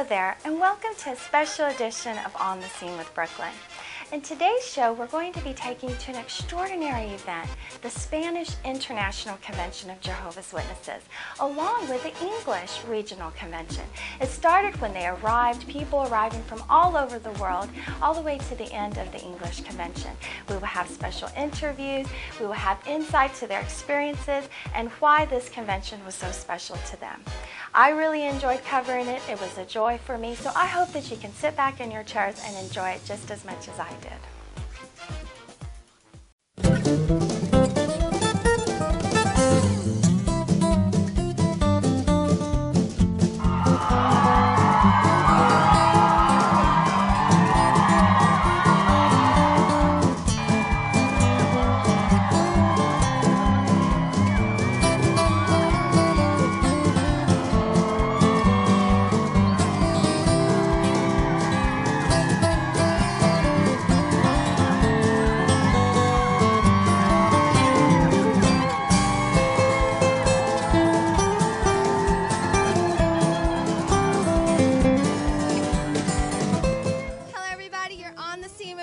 there, and welcome to a special edition of On the Scene with Brooklyn. In today's show, we're going to be taking you to an extraordinary event, the Spanish International Convention of Jehovah's Witnesses, along with the English Regional Convention. It started when they arrived, people arriving from all over the world, all the way to the end of the English Convention. We will have special interviews, we will have insight to their experiences, and why this convention was so special to them. I really enjoyed covering it. It was a joy for me, so I hope that you can sit back in your chairs and enjoy it just as much as I did.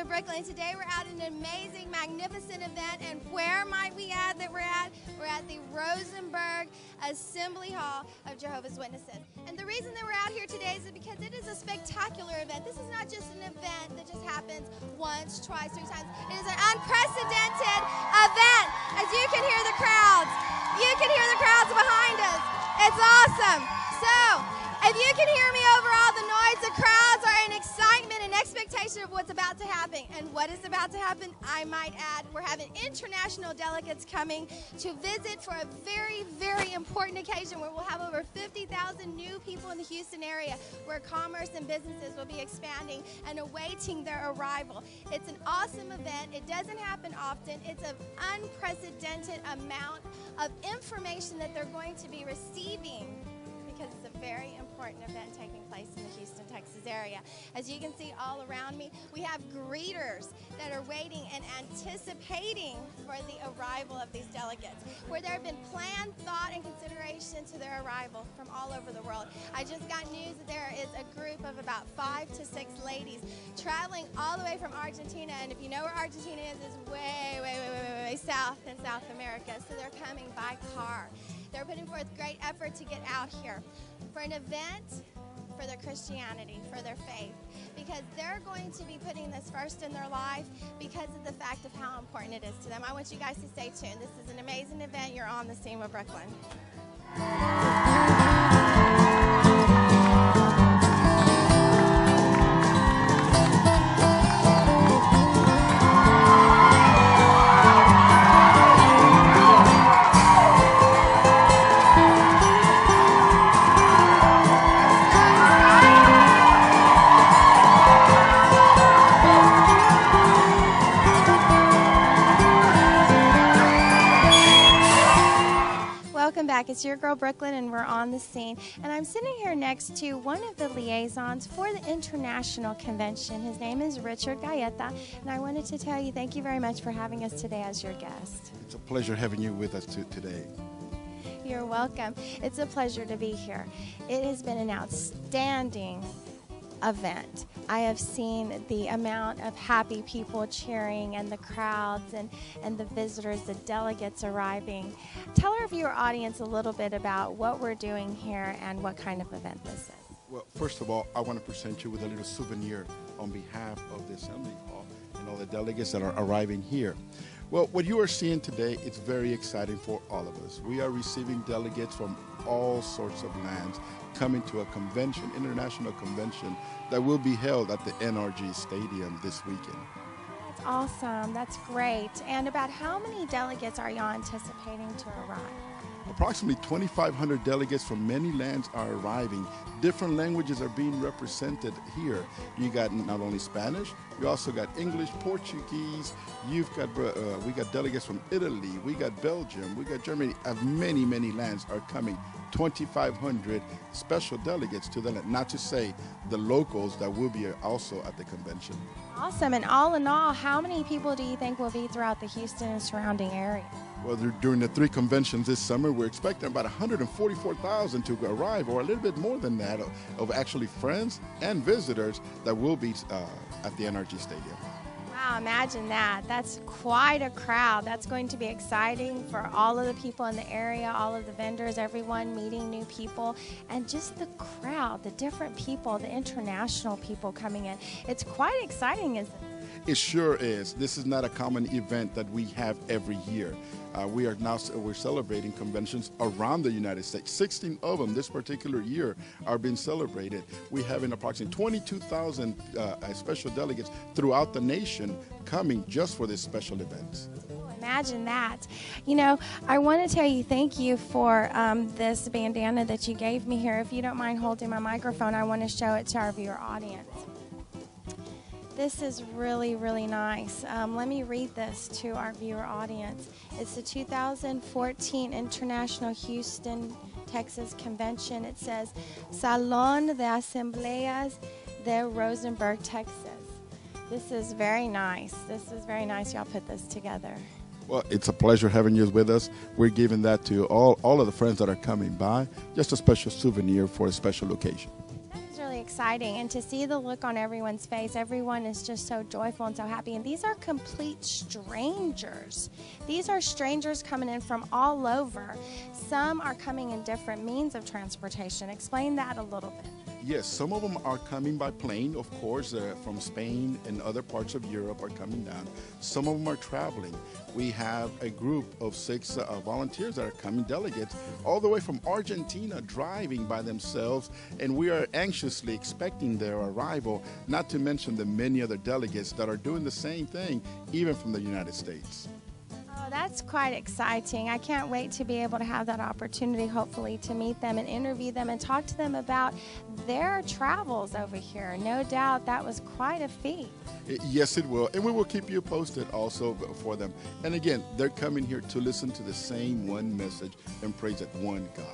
Brooklyn. Today we're at an amazing, magnificent event, and where might we add that we're at? We're at the Rosenberg Assembly Hall of Jehovah's Witnesses. And the reason that we're out here today is because it is a spectacular event. This is not just an event that just happens once, twice, three times. It is an unprecedented event. As you can hear the crowds. You can hear the crowds behind us. It's awesome. So, if you can hear me over all the noise, the crowds are in excitement and expectation of what's about to happen. And what is about to happen, I might add, we're having international delegates coming to visit for a very, very important occasion where we'll have over 50,000 new people in the Houston area, where commerce and businesses will be expanding and awaiting their arrival. It's an awesome event. It doesn't happen often. It's an unprecedented amount of information that they're going to be receiving, because it's a very important event taking place in the Houston, Texas area. As you can see all around me, we have greeters that are waiting and anticipating for the arrival of these delegates, where there have been planned thought and consideration to their arrival from all over the world. I just got news that there is a group of about 5 to 6 ladies traveling all the way from Argentina, and if you know where Argentina is, it's way south in South America, so they're coming by car. They're putting forth great effort to get out here for an event for their Christianity, for their faith, because they're going to be putting this first in their life because of the fact of how important it is to them. I want you guys to stay tuned. This is an amazing event. You're on the scene with Brooklyn. Welcome back. It's your girl Brooklyn, and we're on the scene. And I'm sitting here next to one of the liaisons for the International Convention. His name is Richard Galleta, and I wanted to tell you thank you very much for having us today as your guest. It's a pleasure having you with us today. You're welcome. It's a pleasure to be here. It has been an outstanding event. I have seen the amount of happy people cheering, and the crowds and the visitors, the delegates arriving. Tell our viewer audience a little bit about what we're doing here and what kind of event this is. Well, first of all, I want to present you with a little souvenir on behalf of the Assembly Hall and all the delegates that are arriving here. Well, what you are seeing today is very exciting for all of us. We are receiving delegates from all sorts of lands coming to a convention, international convention, that will be held at the NRG Stadium this weekend. That's awesome. That's great. And about how many delegates are you anticipating to arrive? Approximately 2,500 delegates from many lands are arriving. Different languages are being represented here. You got not only Spanish, you also got English, Portuguese. You've got we got delegates from Italy. We got Belgium. We got Germany. Many lands are coming. 2,500 special delegates to the land. Not to say the locals that will be also at the convention. Awesome. And all in all, how many people do you think will be throughout the Houston and surrounding area? Well, during the 3 conventions this summer, we're expecting about 144,000 to arrive, or a little bit more than that, of actually friends and visitors that will be at the NRG Stadium. Wow, imagine that. That's quite a crowd. That's going to be exciting for all of the people in the area, all of the vendors, everyone meeting new people, and just the crowd, the different people, the international people coming in. It's quite exciting, isn't it? It sure is. This is not a common event that we have every year. We're celebrating conventions around the United States. 16 of them this particular year are being celebrated. We have approximately 22,000 special delegates throughout the nation coming just for this special event. Imagine that. You know, I want to tell you thank you for this bandana that you gave me here. If you don't mind holding my microphone, I want to show it to our viewer audience. This is really, really nice. Let me read this to our viewer audience. It's the 2014 International Houston, Texas Convention. It says, Salón de Asambleas de Rosenberg, Texas. This is very nice. This is very nice y'all put this together. Well, it's a pleasure having you with us. We're giving that to all of the friends that are coming by. Just a special souvenir for a special occasion. Exciting, and to see the look on everyone's face. Everyone is just so joyful and so happy, and these are complete strangers. These are strangers coming in from all over. Some are coming in different means of transportation. Explain that a little bit. Yes, some of them are coming by plane, of course, from Spain and other parts of Europe are coming down. Some of them are traveling. We have a group of 6 volunteers that are coming, delegates, all the way from Argentina, driving by themselves, and we are anxiously expecting their arrival, not to mention the many other delegates that are doing the same thing, even from the United States. Oh, that's quite exciting. I can't wait to be able to have that opportunity, hopefully, to meet them and interview them and talk to them about their travels over here. No doubt that was quite a feat. Yes, it will. And we will keep you posted also for them. And again, they're coming here to listen to the same one message and praise that one God.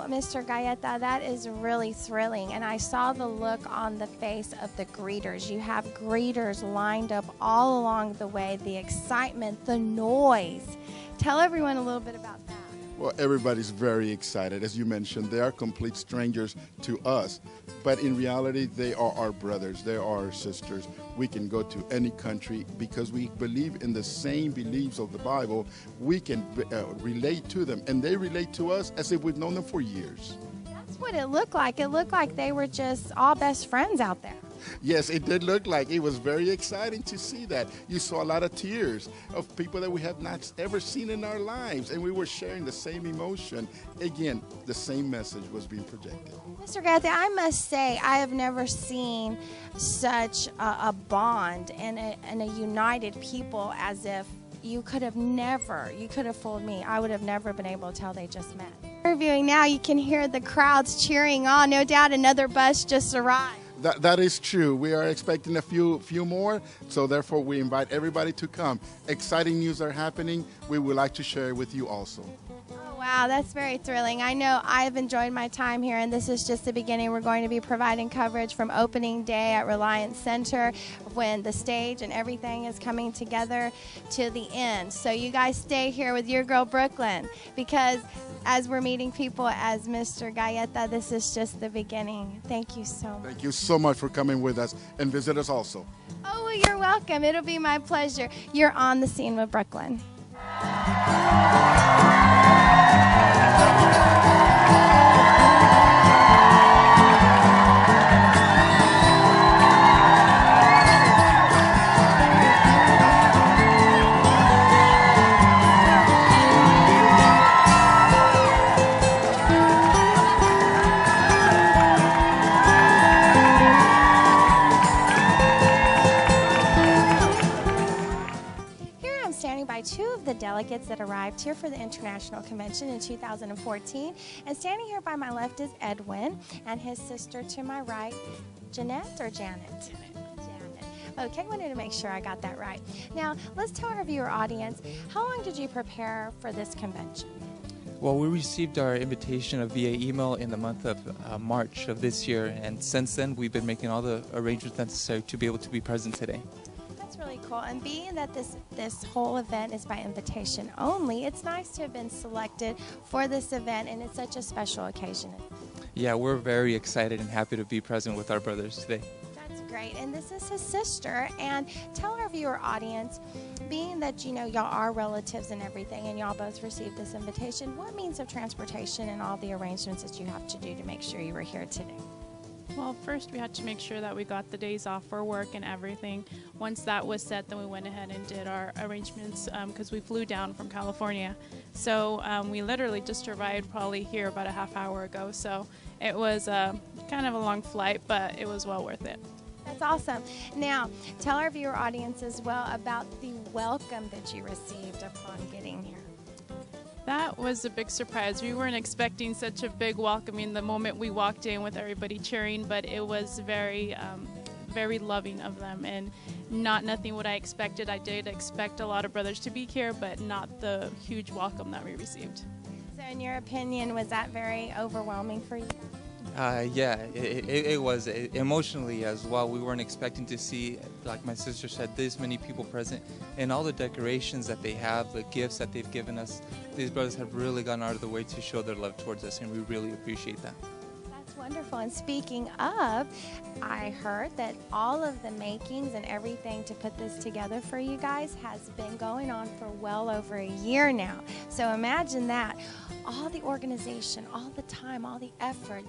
Mr. Galleta, that is really thrilling, and I saw the look on the face of the greeters. You have greeters lined up all along the way, the excitement, the noise. Tell everyone a little bit about that. Well, everybody's very excited. As you mentioned, they are complete strangers to us, but in reality, they are our brothers, they are our sisters. We can go to any country because we believe in the same beliefs of the Bible. We can relate to them, and they relate to us as if we've known them for years. That's what it looked like. It looked like they were just all best friends out there. Yes, it did look like. It was very exciting to see that. You saw a lot of tears of people that we have not ever seen in our lives, and we were sharing the same emotion. Again, the same message was being projected. Mr. Galleta, I must say I have never seen such a bond and a united people as if you could have fooled me. I would have never been able to tell they just met. Interviewing now, you can hear the crowds cheering on. No doubt another bus just arrived. That is true. We are expecting a few more, so therefore we invite everybody to come. Exciting news are happening. We would like to share it with you also. Oh, wow, that's very thrilling. I know I've enjoyed my time here, and this is just the beginning. We're going to be providing coverage from opening day at Reliance Center when the stage and everything is coming together to the end. So you guys stay here with your girl Brooklyn, because as we're meeting people as Mr. Galleta, this is just the beginning. Thank you so much. Thank you so much for coming with us and visit us also. Oh, well, you're welcome. It'll be my pleasure. You're on the scene with Brooklyn. Two of the delegates that arrived here for the International Convention in 2014. And standing here by my left is Edwin, and his sister to my right, Jeanette or Janet? Janet. Okay, wanted to make sure I got that right. Now, let's tell our viewer audience, how long did you prepare for this convention? Well, we received our invitation via email in the month of March of this year, and since then we've been making all the arrangements necessary to be able to be present today. really cool. And being that this whole event is by invitation only, it's nice to have been selected for this event, and it's such a special occasion. Yeah, we're very excited and happy to be present with our brothers today. That's great. And this is his sister. And tell our viewer audience, being that y'all are relatives and everything, and y'all both received this invitation, what means of transportation and all the arrangements that you have to do to make sure you were here today? Well, first we had to make sure that we got the days off for work and everything. Once that was set, then we went ahead and did our arrangements because we flew down from California. So we literally just arrived probably here about a half hour ago. So it was kind of a long flight, but it was well worth it. That's awesome. Now, tell our viewer audience as well about the welcome that you received upon getting here. That was a big surprise. We weren't expecting such a big welcoming the moment we walked in with everybody cheering, but it was very, very loving of them, and nothing what I expected. I did expect a lot of brothers to be here, but not the huge welcome that we received. So in your opinion, was that very overwhelming for you? Yeah, it was emotionally as well. We weren't expecting to see, like my sister said, this many people present, and all the decorations that they have, the gifts that they've given us. These brothers have really gone out of the way to show their love towards us, and we really appreciate that. That's wonderful. And speaking of, I heard that all of the makings and everything to put this together for you guys has been going on for well over a year now. So imagine that. All the organization, all the time, all the effort,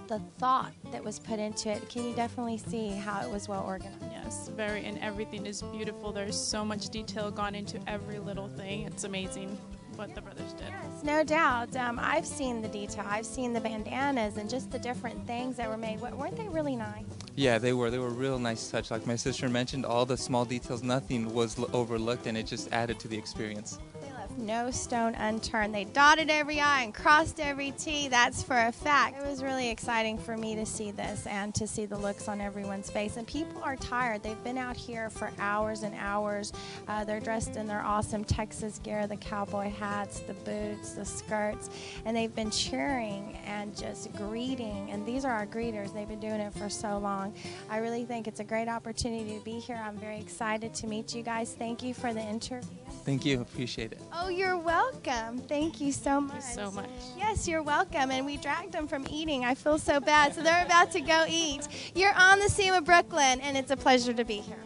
the thought that was put into it. Can you definitely see how it was well organized? Yes, very, and everything is beautiful. There's so much detail gone into every little thing. It's amazing what the brothers did. Yes, no doubt. I've seen the detail. I've seen the bandanas and just the different things that were made. Weren't they really nice? Yeah, they were. They were a real nice touch. Like my sister mentioned, all the small details, nothing was overlooked, and it just added to the experience. No stone unturned. They dotted every I and crossed every T. That's for a fact. It was really exciting for me to see this and to see the looks on everyone's face. And people are tired. They've been out here for hours and hours. They're dressed in their awesome Texas gear, the cowboy hats, the boots, the skirts, and they've been cheering and just greeting. And these are our greeters. They've been doing it for so long. I really think it's a great opportunity to be here. I'm very excited to meet you guys. Thank you for the interview. Thank you. Appreciate it. Oh, you're welcome. Thank you so much. Thank you so much. Yes, you're welcome. And we dragged them from eating. I feel so bad. So they're about to go eat. You're on the scene with Brooklyn, and it's a pleasure to be here.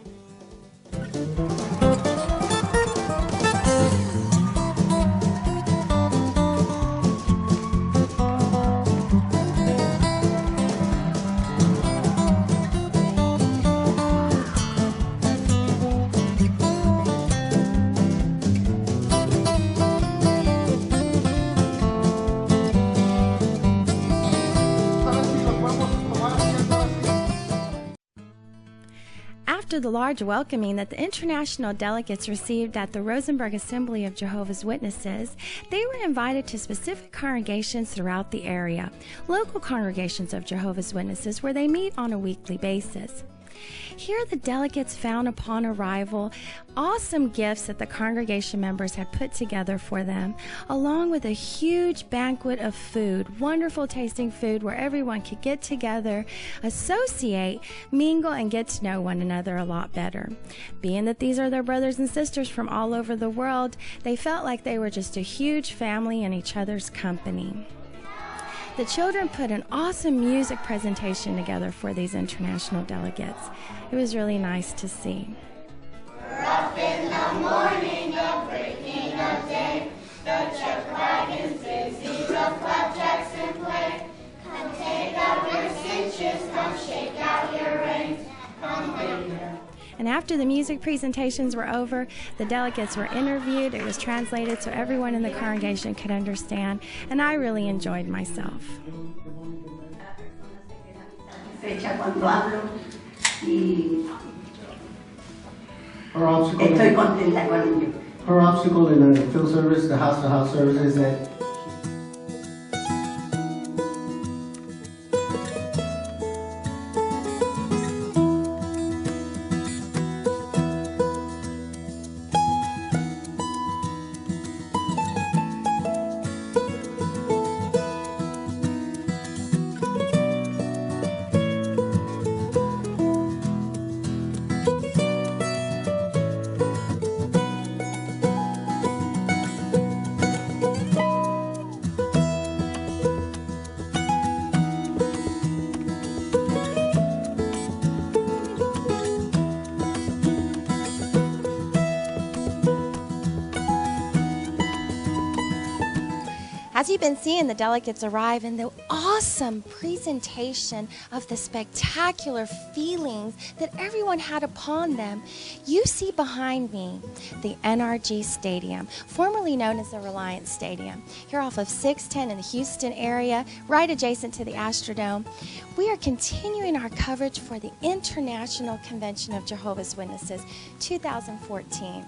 After the large welcoming that the international delegates received at the Rosenberg Assembly of Jehovah's Witnesses, they were invited to specific congregations throughout the area, local congregations of Jehovah's Witnesses where they meet on a weekly basis. Here the delegates found upon arrival awesome gifts that the congregation members had put together for them, along with a huge banquet of food, wonderful tasting food where everyone could get together, associate, mingle, and get to know one another a lot better. Being that these are their brothers and sisters from all over the world, they felt like they were just a huge family in each other's company. The children put an awesome music presentation together for these international delegates. It was really nice to see. We're up in the morning, the breaking of day. The check wagon's busy, the flapjacks in play. Come take out your cinches, come shake out your reins. Come bring your... And after the music presentations were over, the delegates were interviewed. It was translated so everyone in the congregation could understand, and I really enjoyed myself. Her obstacle in the field service, the house-to-house service, is that As you've been seeing the delegates arrive and the awesome presentation of the spectacular feelings that everyone had upon them, you see behind me the NRG Stadium, formerly known as the Reliance Stadium, here off of 610 in the Houston area, right adjacent to the Astrodome. We are continuing our coverage for the International Convention of Jehovah's Witnesses 2014.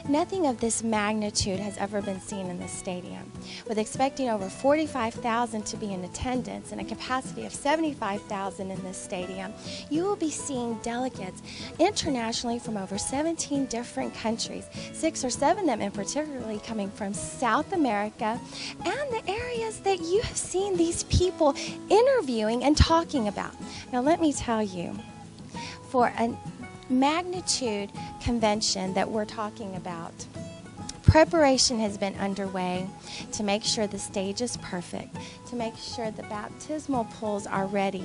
Nothing of this magnitude has ever been seen in this stadium. With expecting over 45,000 to be in attendance and a capacity of 75,000 in this stadium, you will be seeing delegates internationally from over 17 different countries, 6 or 7 of them in particularly coming from South America and the areas that you have seen these people interviewing and talking about. Now let me tell you, for a magnitude convention that we're talking about, preparation has been underway to make sure the stage is perfect, to make sure the baptismal pools are ready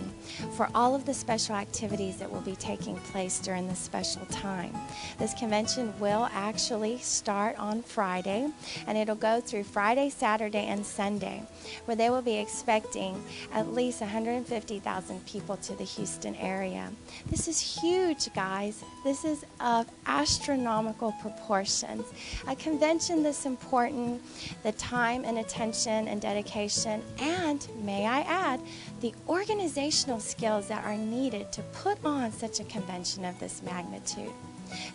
for all of the special activities that will be taking place during this special time. This convention will actually start on Friday, and it'll go through Friday, Saturday, and Sunday, where they will be expecting at least 150,000 people to the Houston area. This is huge, guys. This is of astronomical proportions. A convention this important, the time and attention and dedication, and may I add, the organizational skills that are needed to put on such a convention of this magnitude.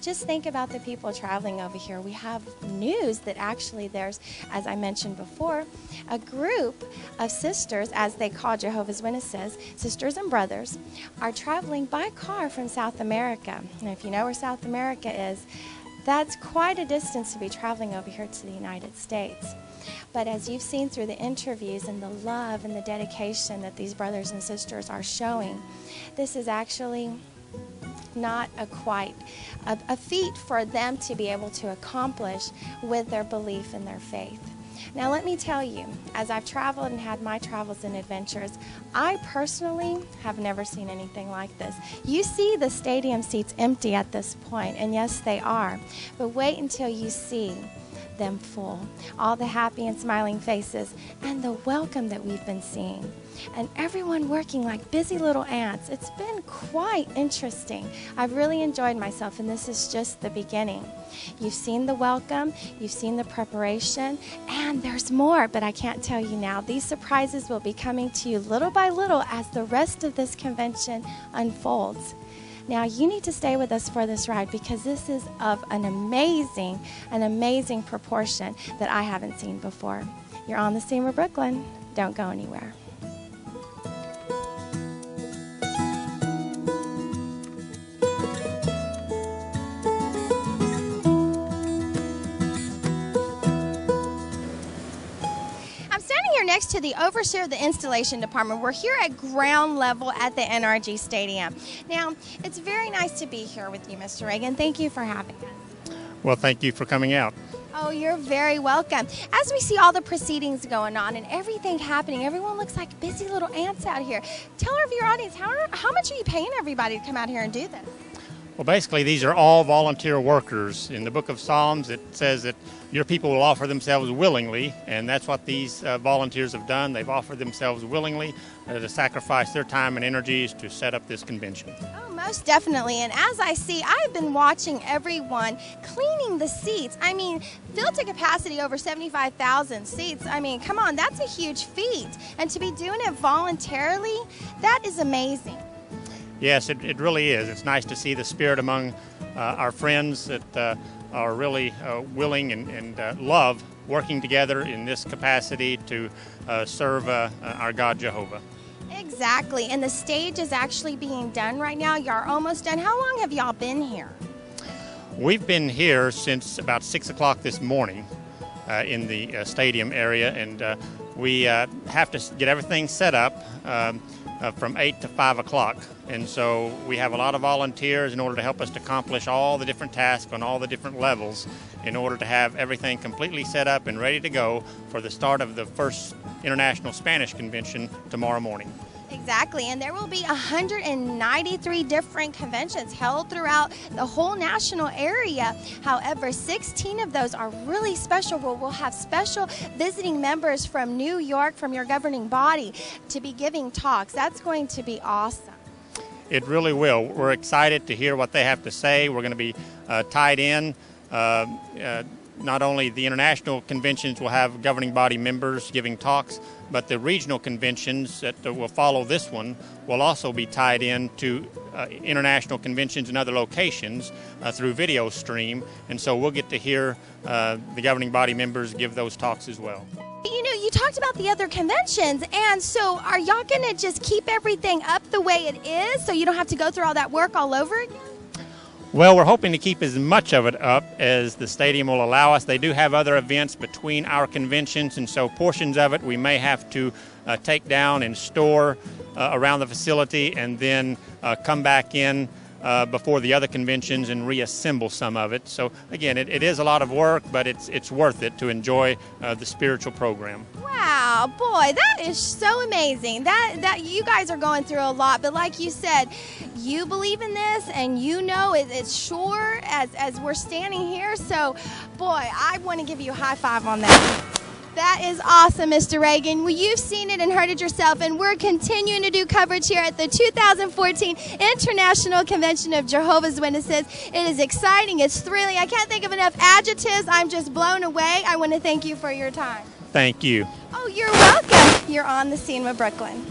Just think about the people traveling over here. We have news that actually there's, as I mentioned before, a group of sisters, as they call Jehovah's Witnesses, sisters and brothers, are traveling by car from South America. And if you know where South America is, that's quite a distance to be traveling over here to the United States. But as you've seen through the interviews and the love and the dedication that these brothers and sisters are showing, this is actually not a feat for them to be able to accomplish with their belief and their faith. Now let me tell you, as I've traveled and had my travels and adventures, I personally have never seen anything like this. You see the stadium seats empty at this point, and yes, they are, but wait until you see them full. All the happy and smiling faces and the welcome that we've been seeing. And everyone working like busy little ants. It's been quite interesting. I've really enjoyed myself, and this is just the beginning. You've seen the welcome, you've seen the preparation, and there's more, but I can't tell you now. These surprises will be coming to you little by little as the rest of this convention unfolds. Now, you need to stay with us for this ride because this is of an amazing proportion that I haven't seen before. You're on the scene with Brooklyn. Don't go anywhere. Next to the overseer of the installation department. We're here at ground level at the NRG Stadium. Now, it's very nice to be here with you, Mr. Reagan. Thank you for having us. Well, thank you for coming out. Oh, you're very welcome. As we see all the proceedings going on and everything happening, everyone looks like busy little ants out here. Tell our viewer audience, how much are you paying everybody to come out here and do this? Well, basically, these are all volunteer workers. In the book of Psalms, it says that your people will offer themselves willingly, and that's what these volunteers have done. They've offered themselves willingly to sacrifice their time and energies to set up this convention. Oh, most definitely. And as I see, I've been watching everyone cleaning the seats. I mean, filled to capacity over 75,000 seats. I mean, come on, that's a huge feat. And to be doing it voluntarily, that is amazing. Yes, it really is. It's nice to see the spirit among our friends that are really willing and love working together in this capacity to serve our God Jehovah. Exactly, and the stage is actually being done right now. Y'all are almost done. How long have y'all been here? We've been here since about 6 o'clock this morning in the stadium area, and we have to get everything set up from 8 to 5 o'clock. And so we have a lot of volunteers in order to help us to accomplish all the different tasks on all the different levels in order to have everything completely set up and ready to go for the start of the first International Spanish Convention tomorrow morning. Exactly, and there will be 193 different conventions held throughout the whole national area. However, 16 of those are really special, where we'll have special visiting members from New York, from your governing body, to be giving talks. That's going to be awesome. It really will. We're excited to hear what they have to say. We're going to be tied in. Not only the international conventions will have governing body members giving talks, but the regional conventions that will follow this one will also be tied in to international conventions in other locations through video stream. And so we'll get to hear the governing body members give those talks as well. You know, you talked about the other conventions, and so are y'all going to just keep everything up the way it is so you don't have to go through all that work all over again? Well, we're hoping to keep as much of it up as the stadium will allow us. They do have other events between our conventions, and so portions of it we may have to take down and store around the facility, and then come back in before the other conventions and reassemble some of it. So again, it is a lot of work, but it's worth it to enjoy the spiritual program. Wow, boy, that is so amazing. That you guys are going through a lot, but like you said, you believe in this, and you know it's sure as we're standing here. So, boy, I want to give you a high five on that. That is awesome, Mr. Reagan. Well, you've seen it and heard it yourself, and we're continuing to do coverage here at the 2014 International Convention of Jehovah's Witnesses. It is exciting. It's thrilling. I can't think of enough adjectives. I'm just blown away. I want to thank you for your time. Thank you. Oh, you're welcome. You're on the scene with Brooklyn.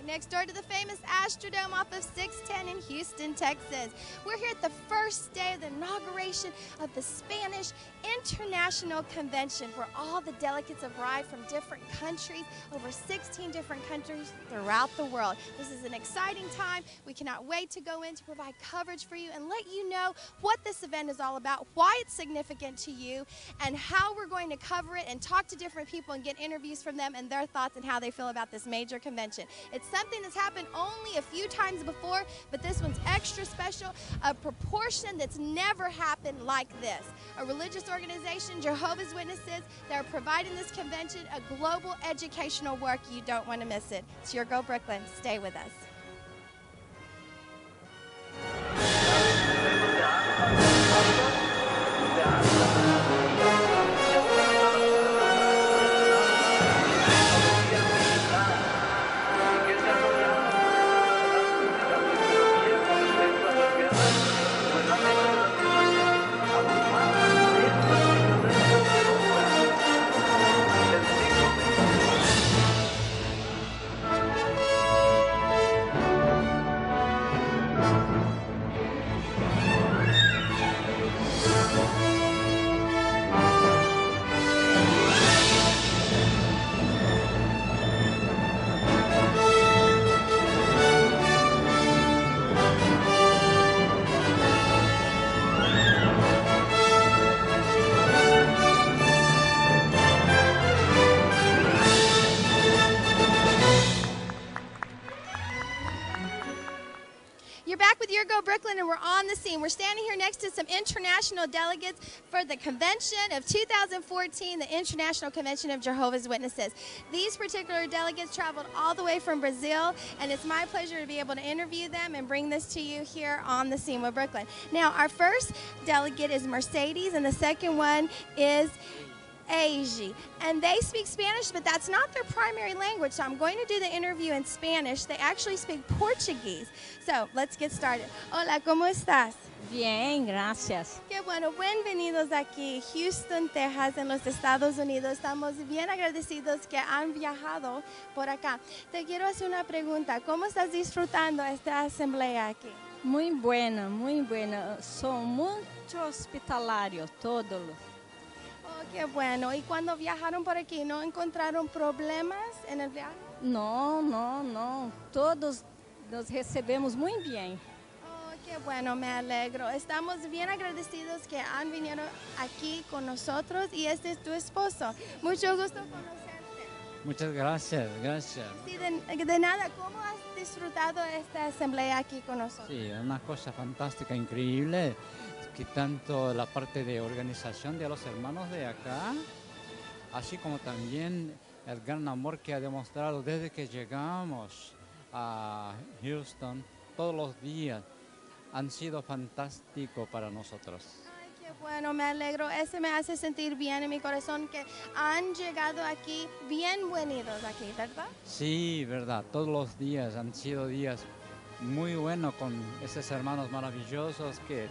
Next door to the famous Astrodome off of 610 in Houston, Texas. We're here at the first day of the inauguration of the Spanish International Convention, where all the delegates arrive from different countries, over 16 different countries throughout the world. This is an exciting time. We cannot wait to go in to provide coverage for you and let you know what this event is all about, why it's significant to you, and how we're going to cover it and talk to different people and get interviews from them and their thoughts and how they feel about this major convention. It's something that's happened only a few times before, but this one's extra special, a proportion that's never happened like this. A religious organization, Jehovah's Witnesses, that are providing this convention a global educational work. You don't want to miss it. It's your girl, Brooklyn. Stay with us. Brooklyn, and we're on the scene. We're standing here next to some international delegates for the convention of 2014, the International Convention of Jehovah's Witnesses. These particular delegates traveled all the way from Brazil, and it's my pleasure to be able to interview them and bring this to you here on the scene with Brooklyn. Now, our first delegate is Mercedes, and the second one is Asia, and they speak Spanish, but that's not their primary language, so I'm going to do the interview in Spanish. They actually speak Portuguese. So let's get started. Hola, ¿cómo estás? Bien, gracias. Qué bueno, bienvenidos aquí, Houston, Texas, en los Estados Unidos. Estamos bien agradecidos que han viajado por acá. Te quiero hacer una pregunta. ¿Cómo estás disfrutando esta asamblea aquí? Muy buena, muy buena. Son mucho hospitalarios todos. Oh, qué bueno. ¿Y cuando viajaron por aquí, no encontraron problemas en el viaje? No, no, no. Todos nos recebemos muy bien. Qué bueno, me alegro. Estamos bien agradecidos que han venido aquí con nosotros y este es tu esposo. Mucho gusto conocerte. Muchas gracias, gracias. Sí, de nada. ¿Cómo has disfrutado esta asamblea aquí con nosotros? Sí, una cosa fantástica, increíble, que tanto la parte de organización de los hermanos de acá, así como también el gran amor que ha demostrado desde que llegamos a Houston todos los días. Han sido fantásticos para nosotros. Ay, qué bueno, me alegro. Eso me hace sentir bien en mi corazón que han llegado aquí bienvenidos aquí, ¿verdad? Sí, verdad. Todos los días han sido días muy buenos con esos hermanos maravillosos que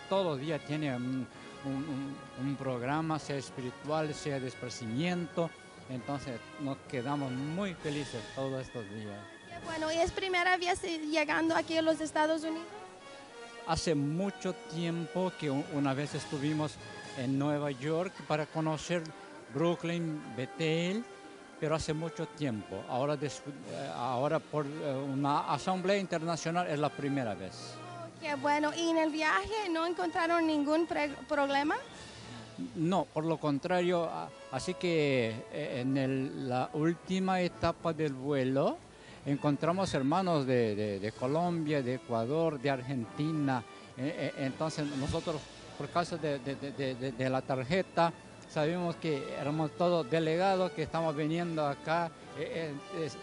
todos los días tienen un programa, sea espiritual, sea de esparcimiento. Entonces nos quedamos muy felices todos estos días. Qué bueno. ¿Y es primera vez llegando aquí a los Estados Unidos? Hace mucho tiempo que una vez estuvimos en Nueva York para conocer Brooklyn, Bethel, pero hace mucho tiempo. Ahora por una asamblea internacional es la primera vez. Oh, qué bueno. ¿Y en el viaje no encontraron ningún problema? No, por lo contrario. Así que en la última etapa del vuelo, encontramos hermanos de Colombia, de Ecuador, de Argentina. Entonces nosotros, por causa de la tarjeta, sabemos que éramos todos delegados que estamos viniendo acá.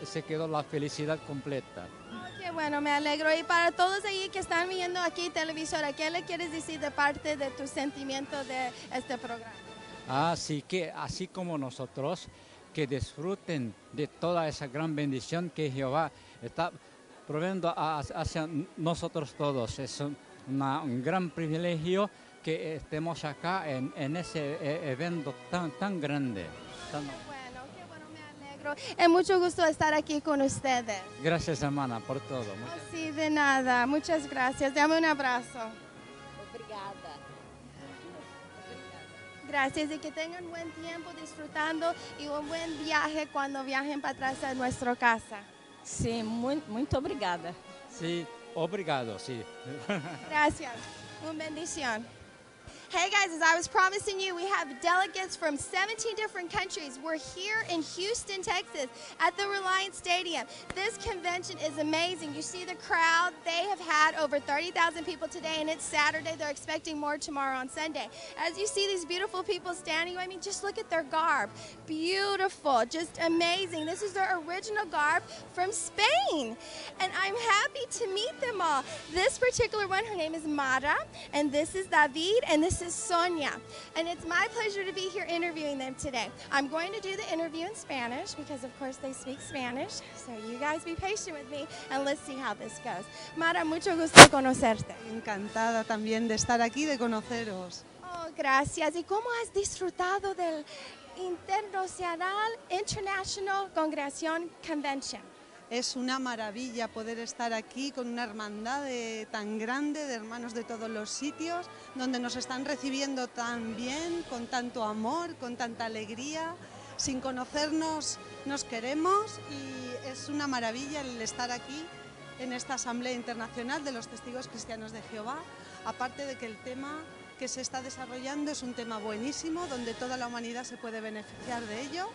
Se quedó la felicidad completa. Oh, qué bueno, me alegro. Y para todos allí que están viendo aquí televisora, ¿qué le quieres decir de parte de tu sentimiento de este programa? Así que, así como nosotros, que disfruten de toda esa gran bendición que Jehová está proveyendo hacia nosotros todos. Es un gran privilegio que estemos acá en ese evento tan grande. Qué bueno, me alegro. Es mucho gusto estar aquí con ustedes. Gracias, hermana, por todo. Sí, de nada. Muchas gracias. Dame un abrazo. Obrigada. Gracias y que tengan buen tiempo disfrutando y un buen viaje cuando viajen para atrás a nuestra casa. Sí, muito obrigada. Sí, obrigado, sí. Gracias. Una bendición. Hey guys, as I was promising you, we have delegates from 17 different countries. We're here in Houston, Texas at the Reliance Stadium. This convention is amazing. You see the crowd. They have had over 30,000 people today, and it's Saturday. They're expecting more tomorrow on Sunday. As you see these beautiful people standing, I mean, just look at their garb. Beautiful, just amazing. This is their original garb from Spain, and I'm happy to meet them all. This particular one, her name is Mara, and this is David, and this is Sonia, and it's my pleasure to be here interviewing them today. I'm going to do the interview in Spanish because of course they speak Spanish, so you guys be patient with me and let's see how this goes. Mara, mucho gusto conocerte. Encantada también de estar aquí, de conoceros. Oh, gracias. ¿Y cómo has disfrutado del International Congregación Convention? Es una maravilla poder estar aquí con una hermandad tan grande de hermanos de todos los sitios, donde nos están recibiendo tan bien, con tanto amor, con tanta alegría. Sin conocernos nos queremos y es una maravilla el estar aquí en esta Asamblea Internacional de los Testigos Cristianos de Jehová, aparte de que el tema que se está desarrollando es un tema buenísimo, donde toda la humanidad se puede beneficiar de ello,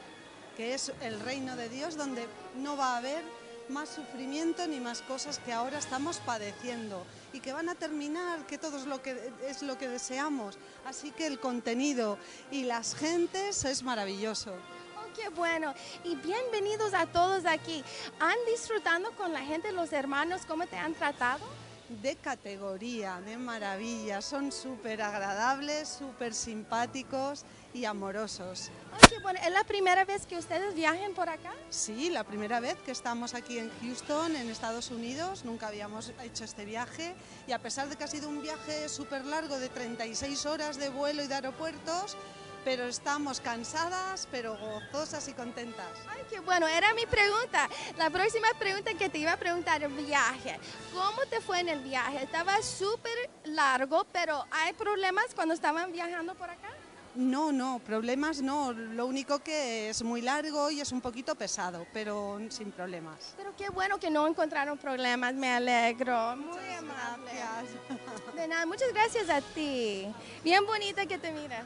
que es el reino de Dios, donde no va a haber más sufrimiento ni más cosas que ahora estamos padeciendo y que van a terminar, que todo es lo que deseamos. Así que el contenido y las gentes es maravilloso. Oh, qué bueno. Y bienvenidos a todos aquí. ¿Han disfrutado con la gente, los hermanos, cómo te han tratado? de categoría, de maravilla. Son súper agradables, súper simpáticos y amorosos. Ay, qué bueno. ¿Es la primera vez que ustedes viajen por acá? Sí, la primera vez que estamos aquí en Houston, en Estados Unidos. Nunca habíamos hecho este viaje y a pesar de que ha sido un viaje súper largo de 36 horas de vuelo y de aeropuertos, pero estamos cansadas, pero gozosas y contentas. Ay, qué bueno, era mi pregunta. La próxima pregunta que te iba a preguntar, el viaje. ¿Cómo te fue en el viaje? Estaba súper largo, pero ¿hay problemas cuando estaban viajando por acá? No, problemas no. Lo único que es muy largo y es un poquito pesado, pero sin problemas. Pero qué bueno que no encontraron problemas, me alegro. Muy Muchas amable. gracias. De nada, muchas gracias a ti. Bien bonita que te miras.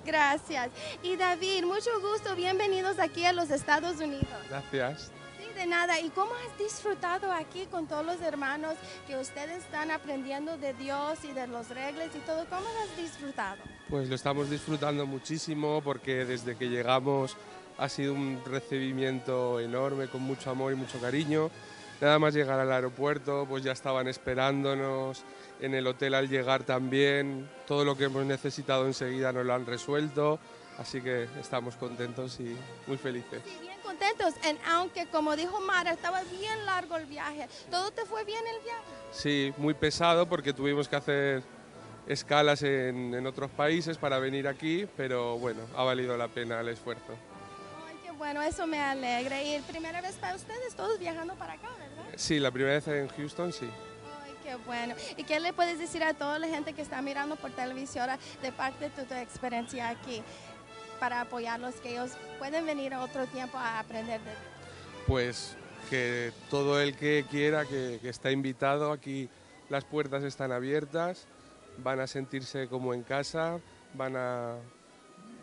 Gracias. Y David, mucho gusto. Bienvenidos aquí a los Estados Unidos. Gracias. Sí, de nada. ¿Y cómo has disfrutado aquí con todos los hermanos que ustedes están aprendiendo de Dios y de las reglas y todo? ¿Cómo has disfrutado? Pues lo estamos disfrutando muchísimo porque desde que llegamos ha sido un recibimiento enorme, con mucho amor y mucho cariño. Nada más llegar al aeropuerto, pues ya estaban esperándonos, en el hotel al llegar también, todo lo que hemos necesitado enseguida nos lo han resuelto, así que estamos contentos y muy felices. Sí, bien contentos, aunque como dijo Mara, estaba bien largo el viaje. ¿Todo te fue bien el viaje? Sí, muy pesado porque tuvimos que hacer escalas en otros países para venir aquí, pero bueno, ha valido la pena el esfuerzo. Ay, qué bueno, eso me alegra. Y primera vez para ustedes, todos viajando para acá, ¿verdad? Sí, la primera vez en Houston, sí. Ay, qué bueno. ¿Y qué le puedes decir a toda la gente que está mirando por televisión de parte de tu experiencia aquí para apoyarlos, que ellos pueden venir a otro tiempo a aprender de Dios? Pues que todo el que quiera, que está invitado, aquí las puertas están abiertas, van a sentirse como en casa, van a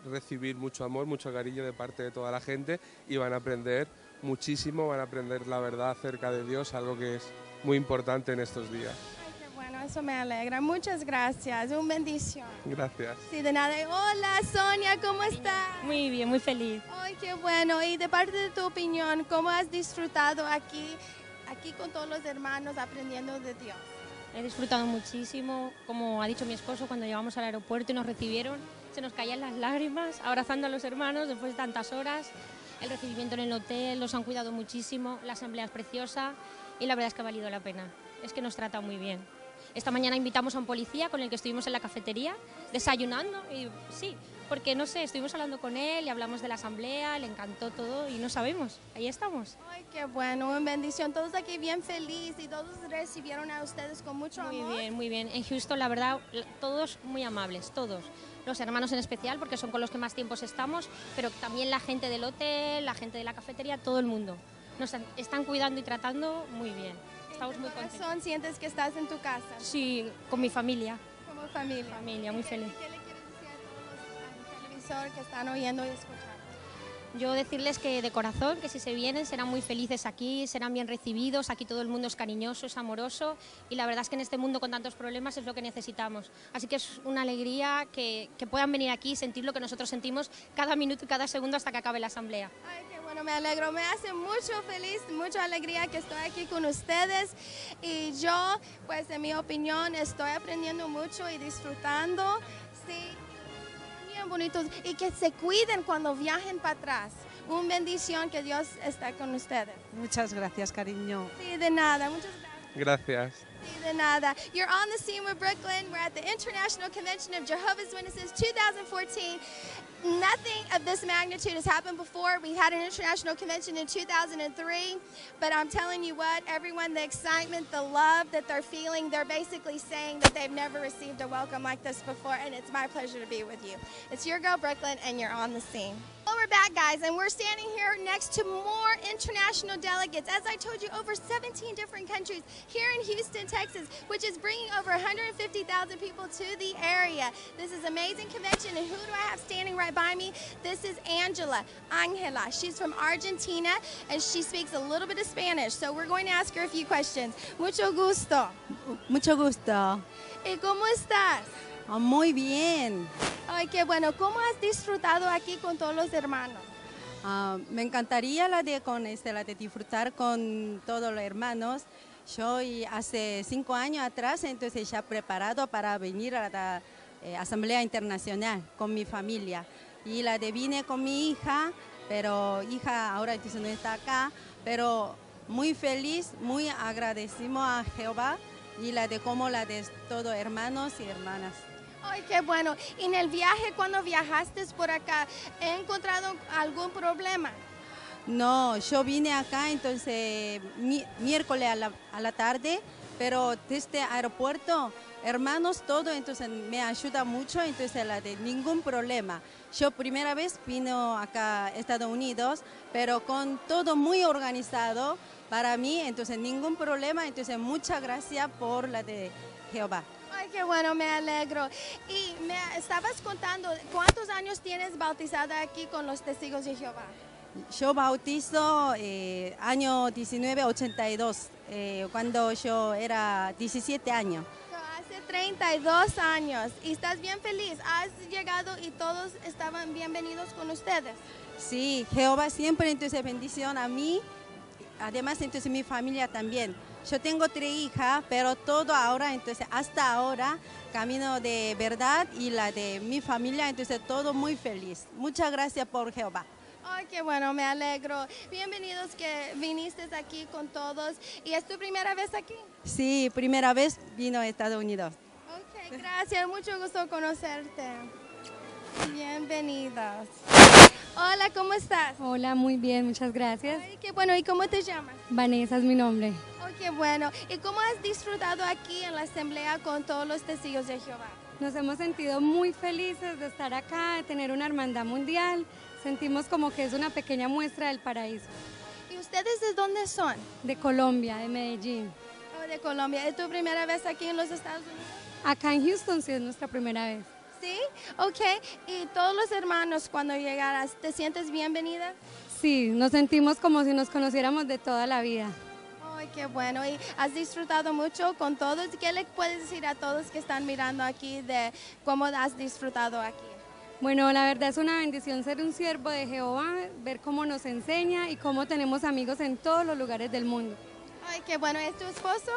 recibir mucho amor, mucho cariño de parte de toda la gente y van a aprender muchísimo, van a aprender la verdad acerca de Dios, algo que es muy importante en estos días. Ay, qué bueno, eso me alegra. Muchas gracias, una bendición. Gracias. Sí, de nada. Hola, Sonia, ¿cómo estás? Muy bien, muy feliz. Ay, qué bueno. Y de parte de tu opinión, ¿cómo has disfrutado aquí con todos los hermanos aprendiendo de Dios? He disfrutado muchísimo, como ha dicho mi esposo, cuando llegamos al aeropuerto y nos recibieron, se nos caían las lágrimas, abrazando a los hermanos después de tantas horas. El recibimiento en el hotel, los han cuidado muchísimo, la asamblea es preciosa y la verdad es que ha valido la pena. Es que nos trata muy bien. Esta mañana invitamos a un policía con el que estuvimos en la cafetería desayunando y sí, porque no sé, estuvimos hablando con él y hablamos de la asamblea, le encantó todo y no sabemos, ahí estamos. Ay, qué bueno, una bendición. Todos aquí bien felices y todos recibieron a ustedes con mucho amor. Muy bien, muy bien. En Houston, la verdad, todos muy amables, todos. Los hermanos en especial, porque son con los que más tiempos estamos, pero también la gente del hotel, la gente de la cafetería, todo el mundo. Nos están cuidando y tratando muy bien. Estamos muy contentos. ¿Sientes que estás en tu casa? Sí, con mi familia. Como familia. Familia, muy feliz. ¿Qué le quieres decir a todos los televisores que están oyendo y escuchando? Yo decirles que de corazón, que si se vienen serán muy felices aquí, serán bien recibidos, aquí todo el mundo es cariñoso, es amoroso y la verdad es que en este mundo con tantos problemas es lo que necesitamos. Así que es una alegría que puedan venir aquí y sentir lo que nosotros sentimos cada minuto y cada segundo hasta que acabe la asamblea. Ay, qué bueno, me alegro, me hace mucho feliz, mucha alegría que estoy aquí con ustedes y yo, pues en mi opinión, estoy aprendiendo mucho y disfrutando, sí. Bonitos y que se cuiden cuando viajen para atrás. Una bendición, que Dios está con ustedes. Muchas gracias, cariño. Sí, de nada, muchas gracias. Gracias. Sí, de nada. You're on the scene with Brooklyn. We're at the International Convention of Jehovah's Witnesses 2014. Nothing of this magnitude has happened before. We had an international convention in 2003, but I'm telling you what, everyone, the excitement, the love that they're feeling, they're basically saying that they've never received a welcome like this before, and it's my pleasure to be with you. It's your girl, Brooklyn, and you're on the scene. Well, we're back, guys, and we're standing here next to more international delegates. As I told you, over 17 different countries here in Houston, Texas, which is bringing over 150,000 people to the area. This is an amazing convention, and who do I have standing right by me? This is Angela. She's from Argentina, and she speaks a little bit of Spanish, so we're going to ask her a few questions. Mucho gusto. Mucho gusto. ¿Y cómo estás? Muy bien. Ay, qué bueno. ¿Cómo has disfrutado aquí con todos los hermanos? Me encantaría la de disfrutar con todos los hermanos Yo hace 5 años atrás, entonces ya preparado para venir a la Asamblea Internacional con mi familia. Y vine con mi hija, pero hija ahora entonces no está acá, pero muy feliz, muy agradecemos a Jehová y como de todos hermanos y hermanas. Ay, qué bueno. Y en el viaje, cuando viajaste por acá, ¿he encontrado algún problema? No, yo vine acá entonces miércoles a la tarde, pero desde el aeropuerto, hermanos, todo, entonces me ayuda mucho, entonces ningún problema. Yo primera vez vino acá a Estados Unidos, pero con todo muy organizado para mí, entonces ningún problema, entonces muchas gracias por de Jehová. Ay, qué bueno, me alegro. Y me estabas contando, ¿cuántos años tienes bautizada aquí con los testigos de Jehová? Yo bautizo año 1982, cuando yo era 17 años. Hace 32 años. ¿Y estás bien feliz? ¿Has llegado y todos estaban bienvenidos con ustedes? Sí, Jehová siempre entonces bendición a mí, además entonces mi familia también. Yo tengo 3 hijas, pero todo ahora, entonces hasta ahora, camino de verdad y de mi familia, entonces todo muy feliz. Muchas gracias por Jehová. Ay, qué bueno, me alegro. Bienvenidos que viniste aquí con todos. ¿Y es tu primera vez aquí? Sí, primera vez vino a Estados Unidos. Ok, gracias, mucho gusto conocerte. Bienvenidos. Hola, ¿cómo estás? Hola, muy bien, muchas gracias. Ay, qué bueno, ¿y cómo te llamas? Vanessa es mi nombre. Oh, qué bueno. ¿Y cómo has disfrutado aquí en la asamblea con todos los testigos de Jehová? Nos hemos sentido muy felices de estar acá, de tener una hermandad mundial. Sentimos como que es una pequeña muestra del paraíso. ¿Y ustedes de dónde son? De Colombia, de Medellín. Oh, de Colombia. ¿Es tu primera vez aquí en los Estados Unidos? Acá en Houston sí es nuestra primera vez. ¿Sí? Ok. ¿Y todos los hermanos cuando llegaras, te sientes bienvenida? Sí, nos sentimos como si nos conociéramos de toda la vida. Ay, qué bueno. ¿Y has disfrutado mucho con todos? ¿Qué le puedes decir a todos que están mirando aquí de cómo has disfrutado aquí? Bueno, la verdad es una bendición ser un siervo de Jehová, ver cómo nos enseña y cómo tenemos amigos en todos los lugares del mundo. Ay, qué bueno. ¿Es tu esposo?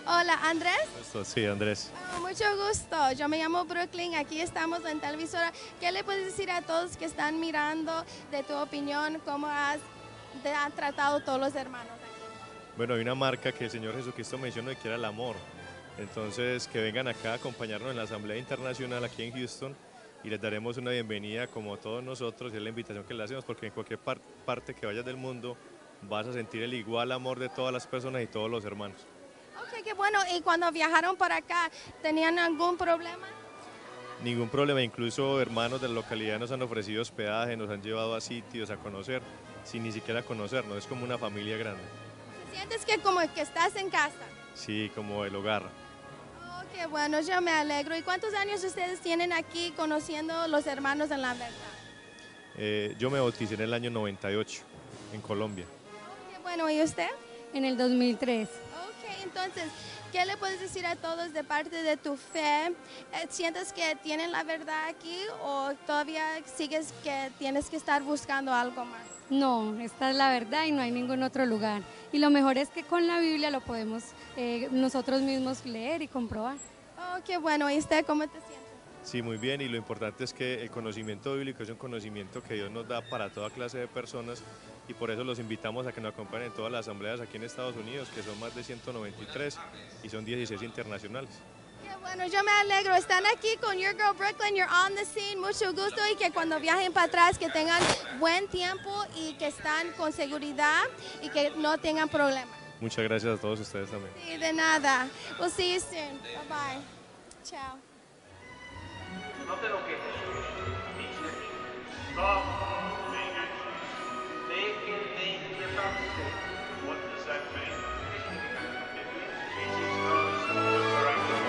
Hola, ¿Andrés? Sí, Andrés. Oh, mucho gusto. Yo me llamo Brooklynn. Aquí estamos en televisora. ¿Qué le puedes decir a todos que están mirando de tu opinión? ¿Cómo han tratado todos los hermanos aquí? Bueno, hay una marca que el Señor Jesucristo mencionó que era el amor. Entonces, que vengan acá a acompañarnos en la Asamblea Internacional aquí en Houston y les daremos una bienvenida como todos nosotros. Es la invitación que le hacemos porque en cualquier parte que vayas del mundo vas a sentir el igual amor de todas las personas y todos los hermanos. Ok, qué bueno. ¿Y cuando viajaron para acá, tenían algún problema? Ningún problema, incluso hermanos de la localidad nos han ofrecido hospedaje, nos han llevado a sitios a conocer, sin ni siquiera conocernos, es como una familia grande. ¿Sientes que como que estás en casa? Sí, como el hogar. Oh, qué bueno, yo me alegro. ¿Y cuántos años ustedes tienen aquí conociendo los hermanos en la verdad? Yo me bauticé en el año 98, en Colombia. Qué bueno, ¿y usted? En el 2003. Ok, entonces, ¿qué le puedes decir a todos de parte de tu fe? ¿Sientes que tienen la verdad aquí o todavía sigues que tienes que estar buscando algo más? No, esta es la verdad y no hay ningún otro lugar. Y lo mejor es que con la Biblia lo podemos nosotros mismos leer y comprobar. Oh, qué bueno. ¿Y usted cómo te sientes? Sí, muy bien, y lo importante es que el conocimiento bíblico es un conocimiento que Dios nos da para toda clase de personas y por eso los invitamos a que nos acompañen en todas las asambleas aquí en Estados Unidos, que son más de 193 y son 16 internacionales. Qué bueno, yo me alegro. Están aquí con Your Girl Brooklyn, you're on the scene, mucho gusto y que cuando viajen para atrás que tengan buen tiempo y que están con seguridad y que no tengan problemas. Muchas gracias a todos ustedes también. Sí, de nada. We'll see you soon. Bye bye. Chao. Note lo que Jesús dice. Dejen de inquietarse. What does that mean? Jesus knows the miraculous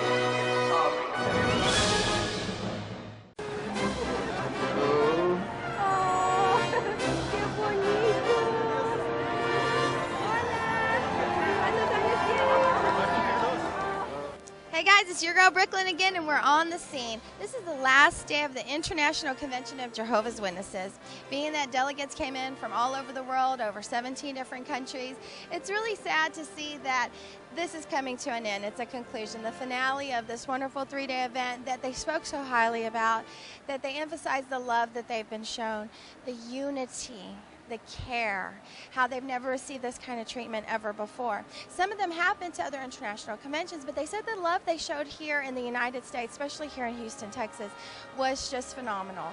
Hey guys, guys, it's your girl Brooklyn again, and we're on the scene. This is the last day of the International Convention of Jehovah's Witnesses. Being that delegates came in from all over the world, over 17 different countries, it's really sad to see that this is coming to an end. It's a conclusion, the finale of this wonderful three-day event that they spoke so highly about, that they emphasized the love that they've been shown, the unity, the care, how they've never received this kind of treatment ever before. Some of them have been to other international conventions, but they said the love they showed here in the United States, especially here in Houston, Texas, was just phenomenal.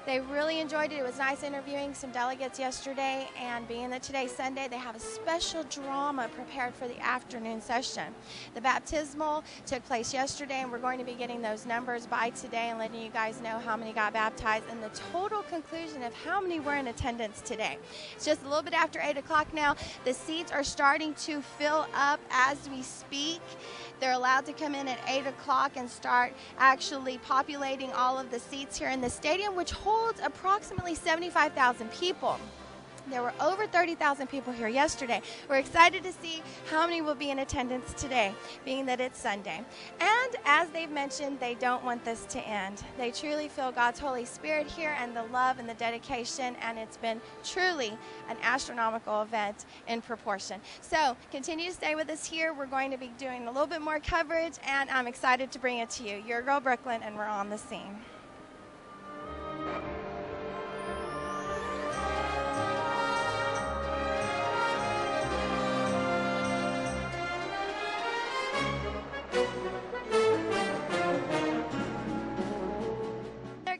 They really enjoyed it. It was nice interviewing some delegates yesterday, and being that today's Sunday, they have a special drama prepared for the afternoon session. The baptismal took place yesterday, and we're going to be getting those numbers by today and letting you guys know how many got baptized and the total conclusion of how many were in attendance today. It's just a little bit after 8 o'clock now. The seats are starting to fill up as we speak. They're allowed to come in at 8 o'clock and start actually populating all of the seats here in the stadium, which holds approximately 75,000 people. There were over 30,000 people here yesterday. We're excited to see how many will be in attendance today, being that it's Sunday. And as they've mentioned, they don't want this to end. They truly feel God's Holy Spirit here and the love and the dedication, and it's been truly an astronomical event in proportion. So continue to stay with us here. We're going to be doing a little bit more coverage, and I'm excited to bring it to you. Your girl Brooklyn, and we're on the scene.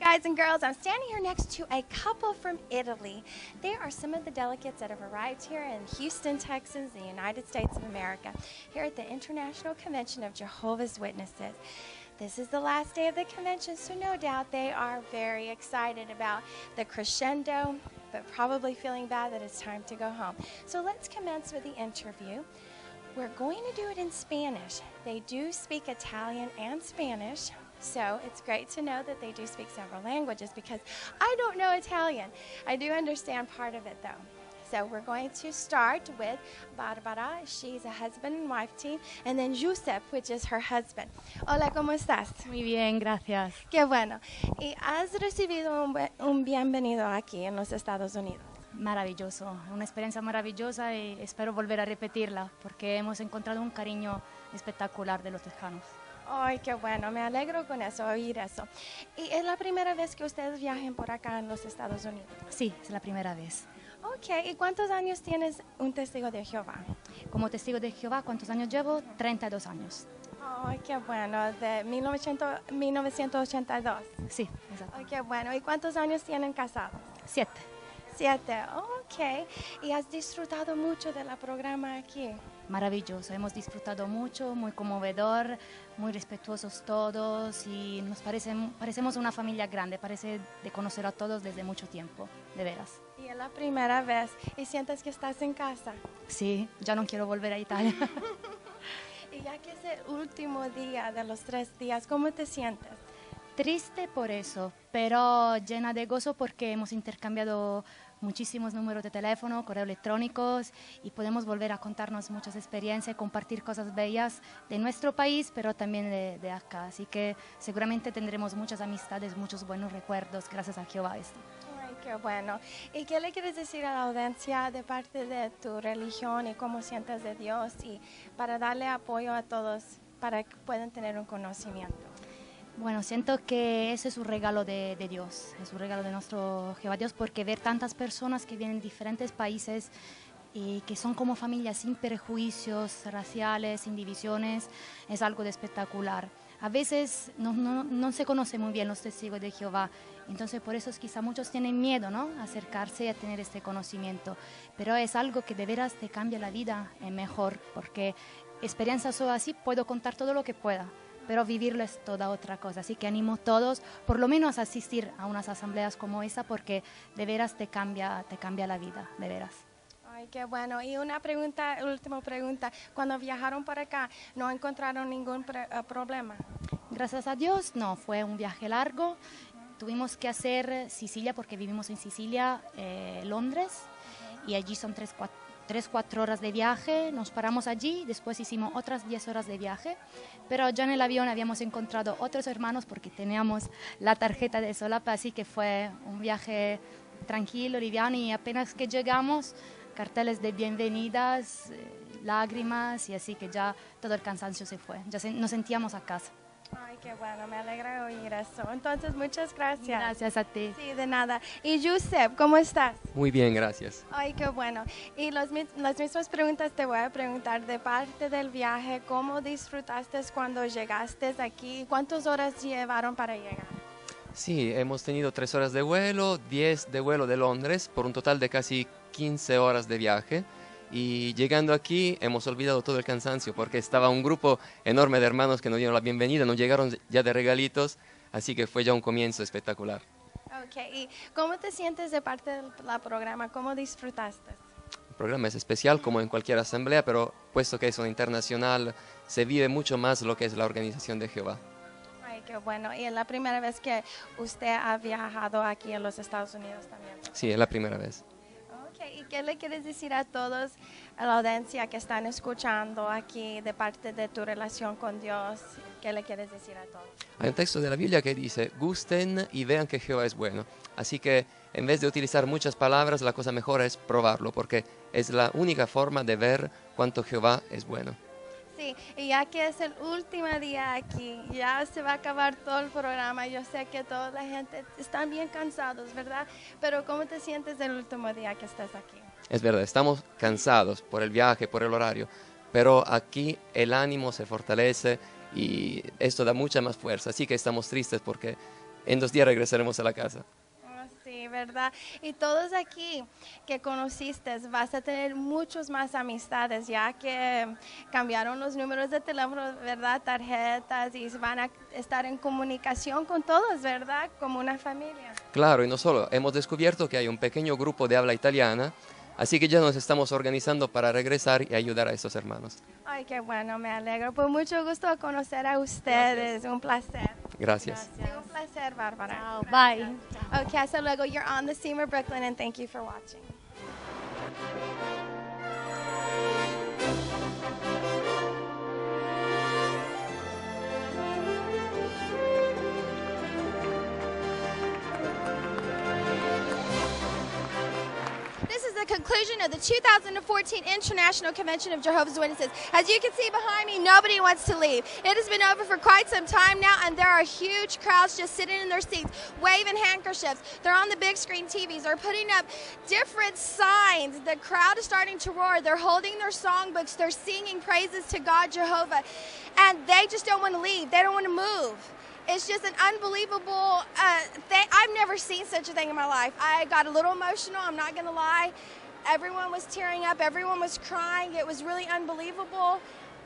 Guys and girls, I'm standing here next to a couple from Italy. They are some of the delegates that have arrived here in Houston, Texas, the United States of America, here at the International Convention of Jehovah's Witnesses. This is the last day of the convention, so no doubt they are very excited about the crescendo, but probably feeling bad that it's time to go home. So let's commence with the interview. We're going to do it in Spanish. They do speak Italian and Spanish. So it's great to know that they do speak several languages, because I don't know Italian. I do understand part of it though. So we're going to start with Barbara. She's a husband and wife team. And then Giuseppe, which is her husband. Hola, ¿cómo estás? Muy bien, gracias. Qué bueno. ¿Y has recibido un bienvenido aquí en los Estados Unidos? Maravilloso, una experiencia maravillosa y espero volver a repetirla porque hemos encontrado un cariño espectacular de los tejanos. Ay, qué bueno, me alegro con eso, oír eso. ¿Y es la primera vez que ustedes viajen por acá en los Estados Unidos? Sí, es la primera vez. Ok, ¿y cuántos años tienes un testigo de Jehová? Como testigo de Jehová, ¿cuántos años llevo? 32 años. Ay, qué bueno, de 1982. Sí, exacto. Ay, qué bueno, ¿y cuántos años tienen casados? 7. 7, ok. ¿Y has disfrutado mucho del programa aquí? Maravilloso, hemos disfrutado mucho, muy conmovedor, muy respetuosos todos y nos parecemos una familia grande, parece de conocer a todos desde mucho tiempo, de veras. Y es la primera vez y sientes que estás en casa. Sí, ya no quiero volver a Italia. Y ya que es el último día de los 3 días, ¿cómo te sientes? Triste por eso, pero llena de gozo porque hemos intercambiado muchísimos números de teléfono, correos electrónicos y podemos volver a contarnos muchas experiencias, compartir cosas bellas de nuestro país, pero también de acá. Así que seguramente tendremos muchas amistades, muchos buenos recuerdos gracias a Jehová. Ay, qué bueno. ¿Y qué le quieres decir a la audiencia de parte de tu religión y cómo sientes de Dios y para darle apoyo a todos para que puedan tener un conocimiento? Bueno, siento que ese es un regalo de Dios, es un regalo de nuestro Jehová Dios, porque ver tantas personas que vienen de diferentes países y que son como familias sin prejuicios raciales, sin divisiones, es algo de espectacular. A veces no se conoce muy bien los testigos de Jehová, entonces por eso es quizá muchos tienen miedo, ¿no?, a acercarse y a tener este conocimiento, pero es algo que de veras te cambia la vida en mejor, porque experiencias solo así puedo contar todo lo que pueda, pero vivirlo es toda otra cosa. Así que animo a todos, por lo menos a asistir a unas asambleas como esta, porque de veras te cambia la vida, de veras. Ay, qué bueno. Y una pregunta, última pregunta. Cuando viajaron para acá, ¿no encontraron ningún problema? Gracias a Dios, no. Fue un viaje largo. Tuvimos que hacer Sicilia, porque vivimos en Sicilia, Londres, y allí son 3-4 horas de viaje, nos paramos allí, después hicimos otras 10 horas de viaje, pero ya en el avión habíamos encontrado otros hermanos porque teníamos la tarjeta de solapa, así que fue un viaje tranquilo, liviano, y apenas que llegamos, carteles de bienvenidas, lágrimas, y así que ya todo el cansancio se fue, ya nos sentíamos a casa. Ay, qué bueno, me alegra oír eso. Entonces, muchas gracias. Gracias a ti. Sí, de nada. Y Yusef, ¿cómo estás? Muy bien, gracias. Ay, qué bueno. Y las mismas preguntas te voy a preguntar de parte del viaje. ¿Cómo disfrutaste cuando llegaste aquí? ¿Cuántas horas llevaron para llegar? Sí, hemos tenido 3 horas de vuelo, 10 de vuelo de Londres, por un total de casi 15 horas de viaje. Y llegando aquí hemos olvidado todo el cansancio porque estaba un grupo enorme de hermanos que nos dieron la bienvenida, nos llegaron ya de regalitos, así que fue ya un comienzo espectacular. Ok, ¿y cómo te sientes de parte del programa? ¿Cómo disfrutaste? El programa es especial como en cualquier asamblea, pero puesto que es una internacional, se vive mucho más lo que es la organización de Jehová. Ay, qué bueno. ¿Y es la primera vez que usted ha viajado aquí en los Estados Unidos también? Sí, es la primera vez. ¿Y qué le quieres decir a todos, a la audiencia que están escuchando aquí de parte de tu relación con Dios? ¿Qué le quieres decir a todos? Hay un texto de la Biblia que dice, gusten y vean que Jehová es bueno. Así que en vez de utilizar muchas palabras, la cosa mejor es probarlo, porque es la única forma de ver cuánto Jehová es bueno. Sí, y ya que es el último día aquí, ya se va a acabar todo el programa. Yo sé que toda la gente están bien cansados, ¿verdad? Pero ¿cómo te sientes el último día que estás aquí? Es verdad, estamos cansados por el viaje, por el horario, pero aquí el ánimo se fortalece y esto da mucha más fuerza. Así que estamos tristes porque en 2 días regresaremos a la casa. Sí, ¿verdad? Y todos aquí que conociste vas a tener muchos más amistades ya que cambiaron los números de teléfono, ¿verdad? Tarjetas, y van a estar en comunicación con todos, ¿verdad? Como una familia. Claro, y no solo, hemos descubierto que hay un pequeño grupo de habla italiana, así que ya nos estamos organizando para regresar y ayudar a estos hermanos. Ay, qué bueno, me alegro. Pues mucho gusto conocer a ustedes, un placer. Gracias. Sí, un placer, Bárbara. Chao, bye. Okay, hasta luego. You're on the Scene with Brooklyn, and thank you for watching. This is the conclusion of the 2014 International Convention of Jehovah's Witnesses. As you can see behind me, nobody wants to leave. It has been over for quite some time now, and there are huge crowds just sitting in their seats, waving handkerchiefs. They're on the big screen TVs. They're putting up different signs. The crowd is starting to roar. They're holding their songbooks. They're singing praises to God Jehovah, and they just don't want to leave. They don't want to move. It's just an unbelievable thing. I've never seen such a thing in my life. I got a little emotional, I'm not going to lie. Everyone was tearing up. Everyone was crying. It was really unbelievable.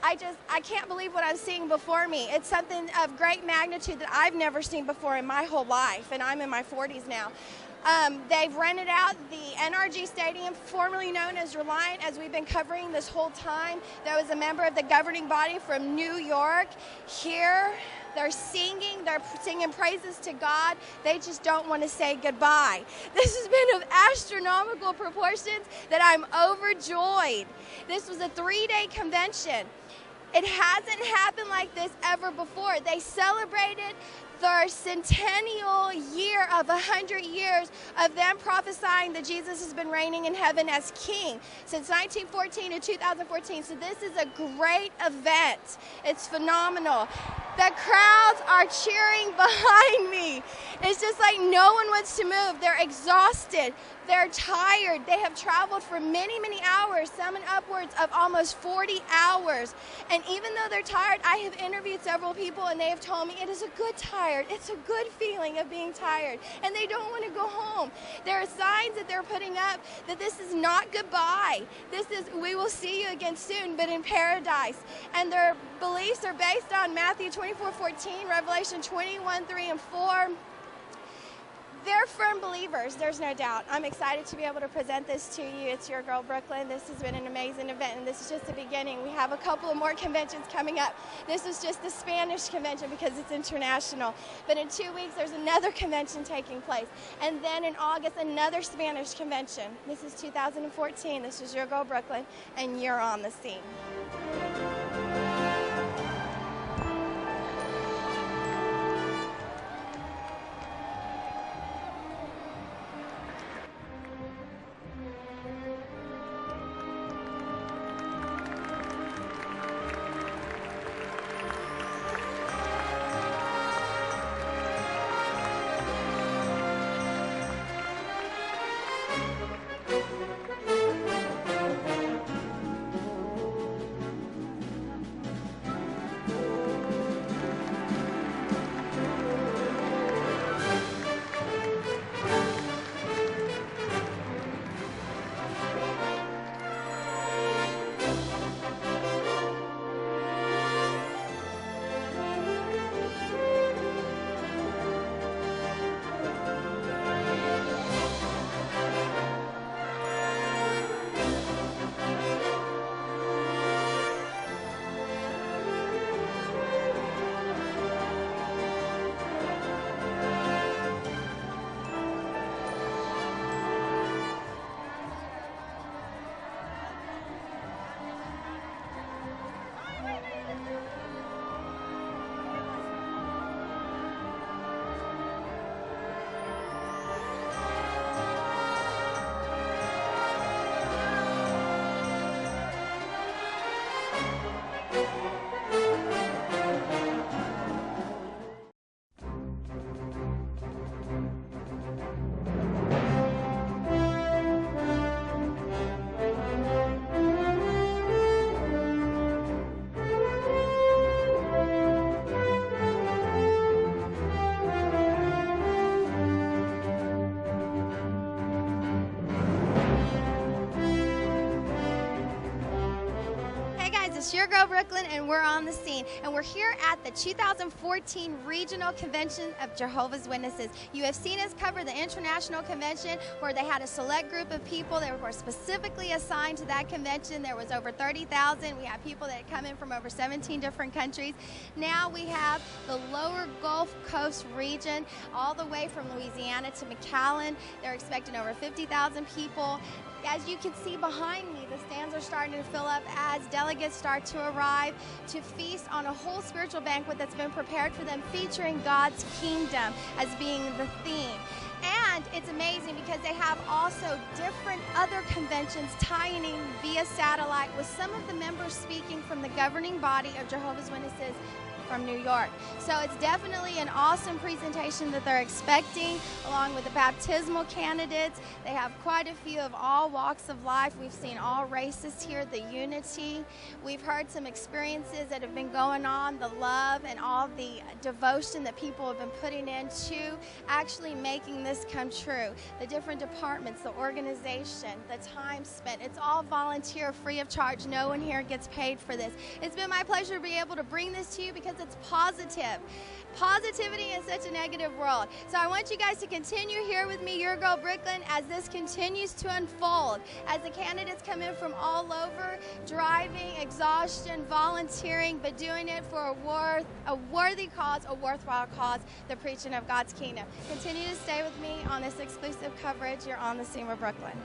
I can't believe what I'm seeing before me. It's something of great magnitude that I've never seen before in my whole life, and I'm in my 40s now. They've rented out the NRG Stadium, formerly known as Reliant, as we've been covering this whole time. There was a member of the governing body from New York here. They're singing praises to God. They just don't want to say goodbye. This has been of astronomical proportions that I'm overjoyed. This was a 3-day convention. It hasn't happened like this ever before. They celebrated their centennial year of 100 years of them prophesying that Jesus has been reigning in heaven as king since 1914 to 2014. So this is a great event. It's phenomenal. The crowds are cheering behind me. It's just like no one wants to move. They're exhausted. They're tired. They have traveled for many, many hours, some upwards of almost 40 hours. And even though they're tired, I have interviewed several people and they have told me it is a good tired. It's a good feeling of being tired. And they don't want to go home. There are signs that they're putting up that this is not goodbye. This is, we will see you again soon, but in paradise. And their beliefs are based on Matthew 24:14, Revelation 21:3 and 4. They're firm believers, there's no doubt. I'm excited to be able to present this to you. It's your girl, Brooklyn. This has been an amazing event, and this is just the beginning. We have a couple of more conventions coming up. This is just the Spanish convention because it's international. But in 2 weeks, there's another convention taking place. And then in August, another Spanish convention. This is 2014. This is your girl, Brooklyn, and you're on the scene. It's your girl Brooklyn, and we're on the scene. And we're here at the 2014 Regional Convention of Jehovah's Witnesses. You have seen us cover the International Convention, where they had a select group of people that were specifically assigned to that convention. There was over 30,000. We have people that had come in from over 17 different countries. Now we have the lower Gulf Coast region, all the way from Louisiana to McAllen. They're expecting over 50,000 people. As you can see behind me, the stands are starting to fill up as delegates start to arrive to feast on a whole spiritual banquet that's been prepared for them, featuring God's kingdom as being the theme. And it's amazing because they have also different other conventions tying in via satellite, with some of the members speaking from the governing body of Jehovah's Witnesses from New York. So it's definitely an awesome presentation that they're expecting, along with the baptismal candidates. They have quite a few of all walks of life. We've seen all races here, the unity. We've heard some experiences that have been going on, the love and all the devotion that people have been putting into actually making this come true. The different departments, the organization, the time spent, it's all volunteer, free of charge. No one here gets paid for this. It's been my pleasure to be able to bring this to you because it's positive. Positivity in such a negative world. So I want you guys to continue here with me, your girl Brooklyn, as this continues to unfold, as the candidates come in from all over, driving, exhaustion, volunteering, but doing it for a worthy cause, a worthwhile cause, the preaching of God's kingdom. Continue to stay with me on this exclusive coverage. You're on the scene with Brooklyn.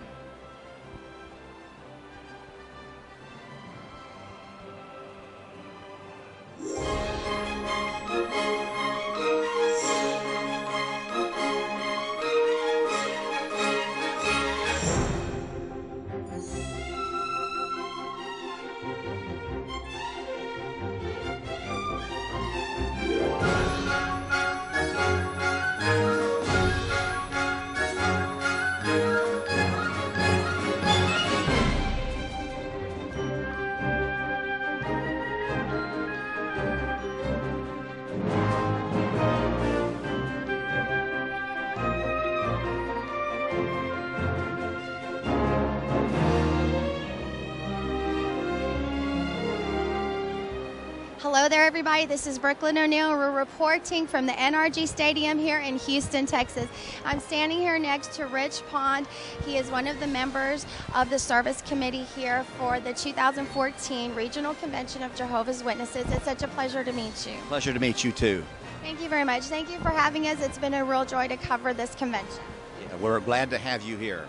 Hello there, everybody. This is Brooklyn O'Neill. We're reporting from the NRG Stadium here in Houston, Texas. I'm standing here next to Rich Pond. He is one of the members of the service committee here for the 2014 Regional Convention of Jehovah's Witnesses. It's such a pleasure to meet you. Pleasure to meet you too. Thank you very much. Thank you for having us. It's been a real joy to cover this convention. Yeah, we're glad to have you here.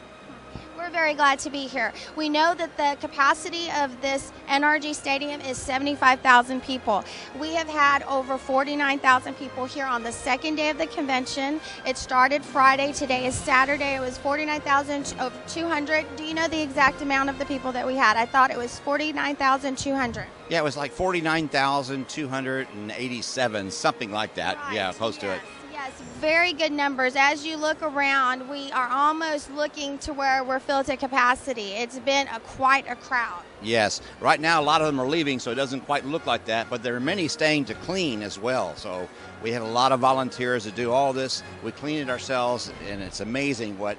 We're very glad to be here. We know that the capacity of this NRG Stadium is 75,000 people. We have had over 49,000 people here on the second day of the convention. It started Friday. Today is Saturday. It was 49,200. Do you know the exact amount of the people that we had? I thought it was 49,200. Yeah, it was like 49,287, something like that. Right. Yeah, close to it. Yes, very good numbers. As you look around, we are almost looking to where we're filled to capacity. It's been quite a crowd. Yes. Right now, a lot of them are leaving, so it doesn't quite look like that, but there are many staying to clean as well. So we have a lot of volunteers that do all this. We clean it ourselves, and it's amazing what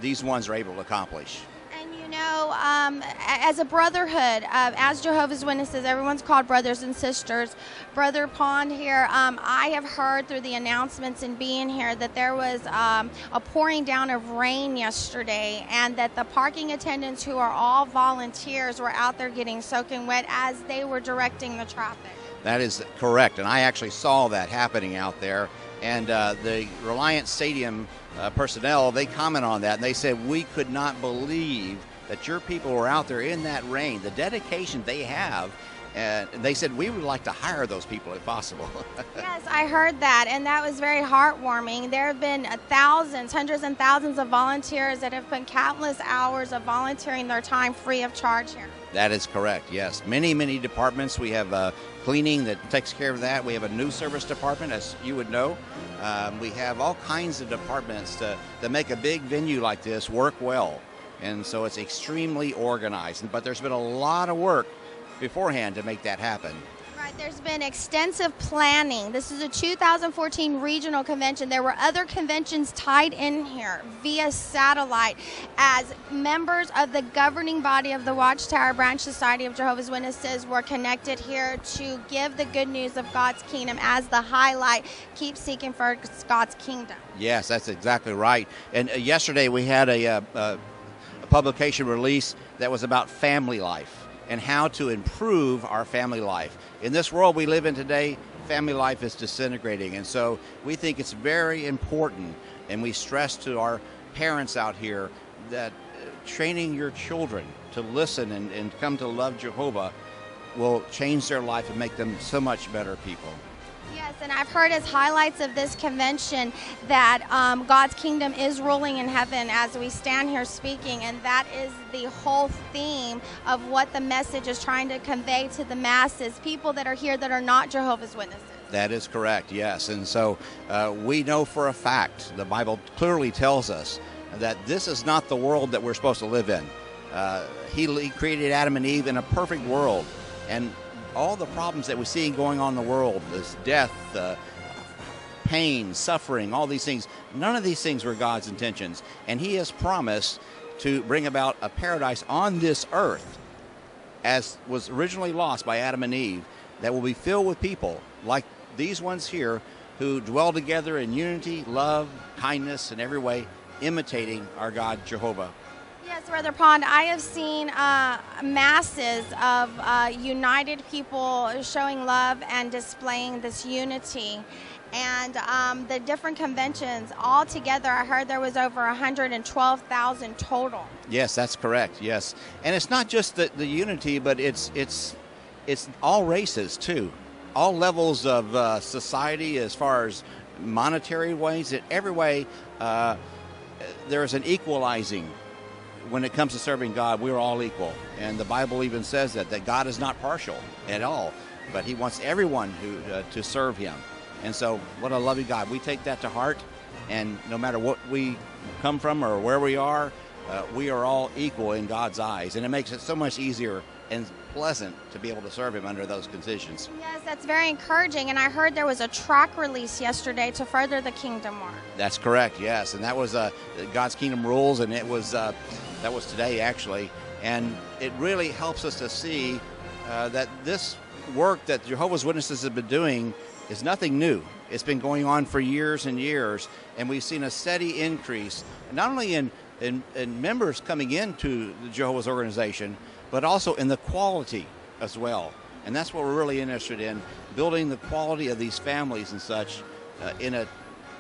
these ones are able to accomplish. You know, as a brotherhood, as Jehovah's Witnesses, everyone's called brothers and sisters. Brother Pond here, I have heard through the announcements and being here that there was a pouring down of rain yesterday, and that the parking attendants, who are all volunteers, were out there getting soaking wet as they were directing the traffic. That is correct, and I actually saw that happening out there. And the Reliance Stadium personnel, they comment on that, and they said, we could not believe that your people were out there in that rain, the dedication they have. And they said, we would like to hire those people if possible. Yes, I heard that, and that was very heartwarming. There have been thousands, hundreds and thousands of volunteers that have put countless hours of volunteering their time free of charge here. That is correct, yes. Many, many departments. We have cleaning that takes care of that. We have a new service department, as you would know. We have all kinds of departments to make a big venue like this work well. And so it's extremely organized. But there's been a lot of work beforehand to make that happen. Right, there's been extensive planning. This is a 2014 regional convention. There were other conventions tied in here via satellite as members of the governing body of the Watchtower Branch Society of Jehovah's Witnesses were connected here to give the good news of God's kingdom as the highlight. Keep seeking for God's kingdom. Yes, that's exactly right. And yesterday we had a publication release that was about family life and how to improve our family life. In this world we live in today, family life is disintegrating, and so we think it's very important, and we stress to our parents out here that training your children to listen and come to love Jehovah will change their life and make them so much better people. Yes, and I've heard as highlights of this convention that God's kingdom is ruling in heaven as we stand here speaking, and that is the whole theme of what the message is trying to convey to the masses, people that are here that are not Jehovah's Witnesses. That is correct, yes. And so we know for a fact, the Bible clearly tells us that this is not the world that we're supposed to live in. He created Adam and Eve in a perfect world, and all the problems that we see going on in the world, this death, pain, suffering, all these things, none of these things were God's intentions. And He has promised to bring about a paradise on this earth, as was originally lost by Adam and Eve, that will be filled with people like these ones here who dwell together in unity, love, kindness, in every way, imitating our God, Jehovah. Yes, Brother Pond, I have seen masses of united people showing love and displaying this unity. And the different conventions all together, I heard there was over 112,000 total. Yes, that's correct, yes. And it's not just the unity, but it's all races too. All levels of society, as far as monetary ways, in every way, there is an equalizing. When it comes to serving God, we're all equal. And the Bible even says that God is not partial at all, but He wants everyone to serve Him. And so what a loving God. We take that to heart, and no matter what we come from or where we are all equal in God's eyes. And it makes it so much easier and pleasant to be able to serve Him under those conditions. Yes, that's very encouraging. And I heard there was a track release yesterday to further the kingdom work. That's correct, yes. And that was God's Kingdom Rules, and it was that was today, actually. And it really helps us to see that this work that Jehovah's Witnesses have been doing is nothing new. It's been going on for years and years, and we've seen a steady increase, not only in members coming into the Jehovah's organization, but also in the quality as well. And that's what we're really interested in, building the quality of these families and such in a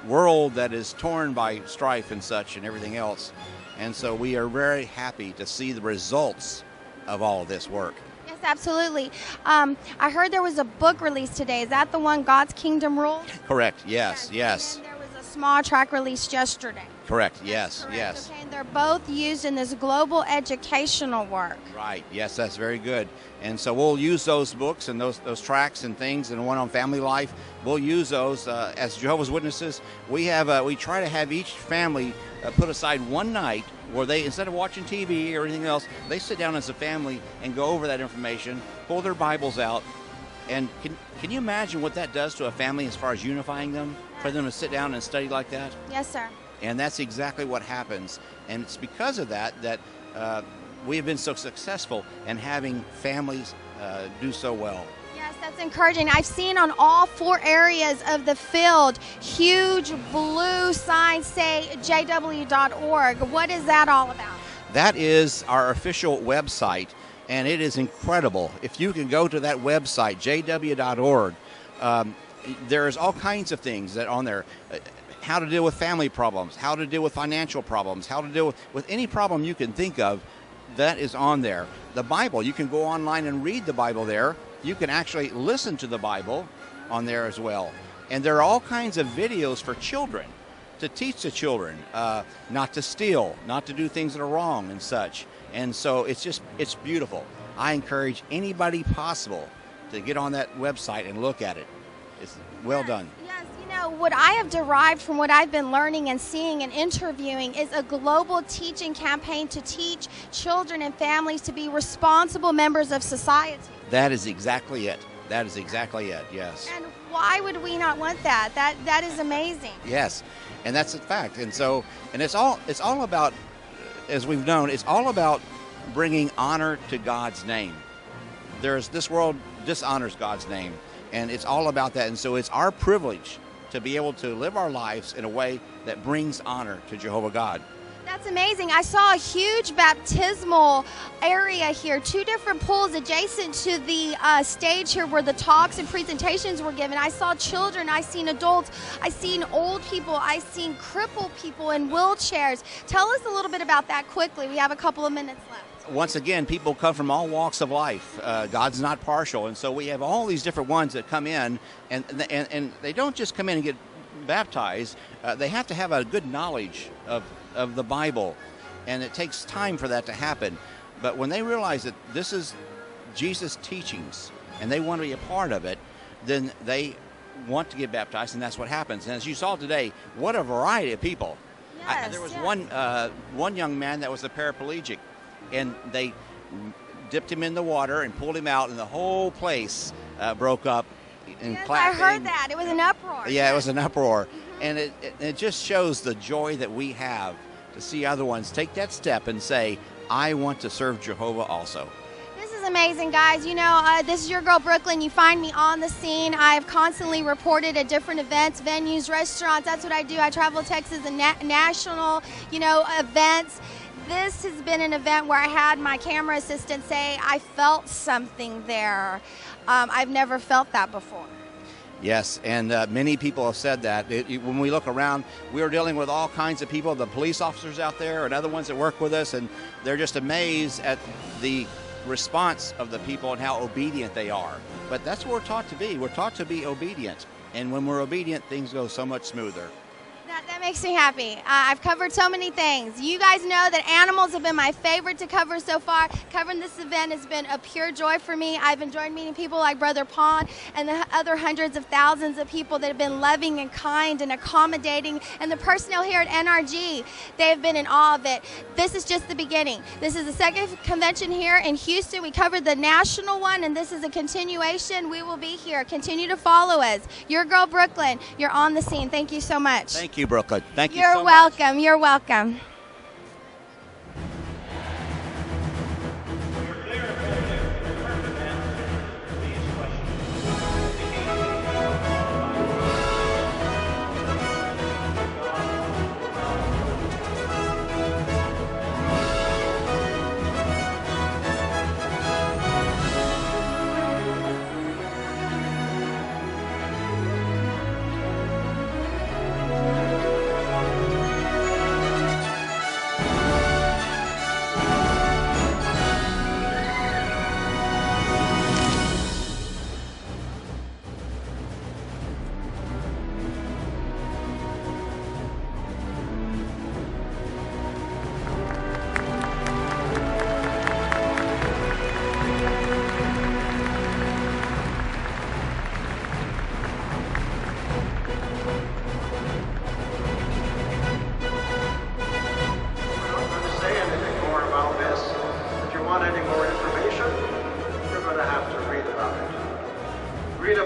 world that is torn by strife and such and everything else. And so we are very happy to see the results of all of this work. Yes, absolutely. I heard there was a book released today. Is that the one, God's Kingdom Rules? Correct. Yes. And there was a small track released yesterday. Correct. Yes. Correct. Yes. Okay, and they're both used in this global educational work. Right. Yes, that's very good. And so we'll use those books and those tracks and things, and one on family life. We'll use those as Jehovah's Witnesses. We try to have each family put aside one night where they, instead of watching TV or anything else, they sit down as a family and go over that information, pull their Bibles out. And can you imagine what that does to a family as far as unifying them, for them to sit down and study like that? Yes, sir. And that's exactly what happens. And it's because of that we have been so successful in having families do so well. Yes, that's encouraging. I've seen on all 4 areas of the field huge blue signs say jw.org. What is that all about? That is our official website, and it is incredible. If you can go to that website, jw.org, there's all kinds of things that on there. How to deal with family problems, how to deal with financial problems, how to deal with any problem you can think of, that is on there. The Bible, you can go online and read the Bible there. You can actually listen to the Bible on there as well. And there are all kinds of videos for children to teach the children not to steal, not to do things that are wrong and such. And so it's beautiful. I encourage anybody possible to get on that website and look at it. It's well done. Yes, you know, what I have derived from what I've been learning and seeing and interviewing is a global teaching campaign to teach children and families to be responsible members of society. That is exactly it. That is exactly it, yes. And why would we not want that? That is amazing. Yes, and that's a fact. And so, and it's all about, as we've known, it's all about bringing honor to God's name. This world dishonors God's name, and it's all about that. And so it's our privilege to be able to live our lives in a way that brings honor to Jehovah God. That's amazing. I saw a huge baptismal area here, 2 different pools adjacent to the stage here where the talks and presentations were given. I saw children, I seen adults, I seen old people, I seen crippled people in wheelchairs. Tell us a little bit about that quickly. We have a couple of minutes left. Once again, people come from all walks of life. God's not partial, and so we have all these different ones that come in, and they don't just come in and get baptized. They have to have a good knowledge of the Bible, and it takes time for that to happen. But when they realize that this is Jesus' teachings and they want to be a part of it, then they want to get baptized, and that's what happens. And as you saw today, what a variety of people. Yes, there was one young man that was a paraplegic, and they dipped him in the water and pulled him out, and the whole place broke up and yes, clapping. I heard that. It was an uproar. Yeah, it was an uproar. And it just shows the joy that we have to see other ones take that step and say, I want to serve Jehovah also. This is amazing, guys. You know, this is your girl, Brooklyn. You find me on the scene. I've constantly reported at different events, venues, restaurants. That's what I do. I travel Texas and national, events. This has been an event where I had my camera assistant say, I felt something there. I've never felt that before. Yes, and many people have said that. When we look around, we are dealing with all kinds of people, the police officers out there and other ones that work with us, and they're just amazed at the response of the people and how obedient they are. But that's what we're taught to be. We're taught to be obedient, and when we're obedient, things go so much smoother. That makes me happy. I've covered so many things. You guys know that animals have been my favorite to cover so far. Covering this event has been a pure joy for me. I've enjoyed meeting people like Brother Pond and the other hundreds of thousands of people that have been loving and kind and accommodating. And the personnel here at NRG, they have been in awe of it. This is just the beginning. This is the second convention here in Houston. We covered the national one, and this is a continuation. We will be here. Continue to follow us. Your girl, Brooklyn, you're on the scene. Thank you so much. Thank you, Brooklyn. Thank you so much. You're welcome. You're welcome.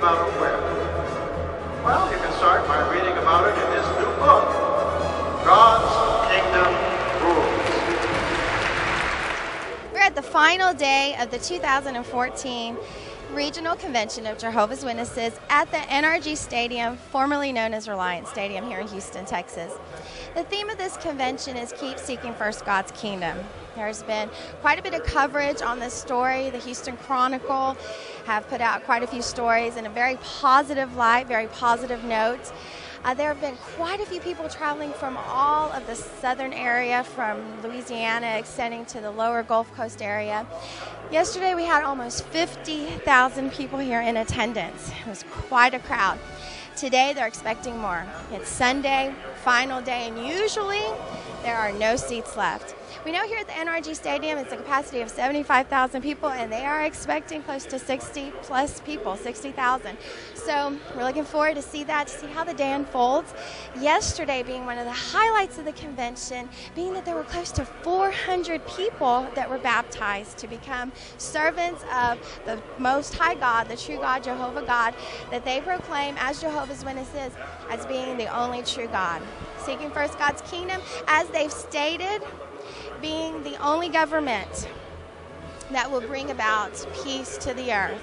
about it where? Well, you can start by reading about it in this new book, God's Kingdom Rules. We're at the final day of the 2014 Regional Convention of Jehovah's Witnesses at the NRG Stadium, formerly known as Reliance Stadium here in Houston, Texas. The theme of this convention is Keep Seeking First God's Kingdom. There's been quite a bit of coverage on this story. The Houston Chronicle have put out quite a few stories in a very positive light, very positive notes. There have been quite a few people traveling from all of the southern area, from Louisiana extending to the lower Gulf Coast area. Yesterday we had almost 50,000 people here in attendance. It was quite a crowd. Today they're expecting more. It's Sunday, final day, and usually there are no seats left. We know here at the NRG Stadium it's a capacity of 75,000 people, and they are expecting close to 60 plus people, 60,000. So we're looking forward to see that, to see how the day unfolds. Yesterday being one of the highlights of the convention, being that there were close to 400 people that were baptized to become servants of the Most High God, the true God, Jehovah God, that they proclaim as Jehovah's Witnesses as being the only true God. Seeking first God's kingdom, as they've stated, being the only government that will bring about peace to the earth.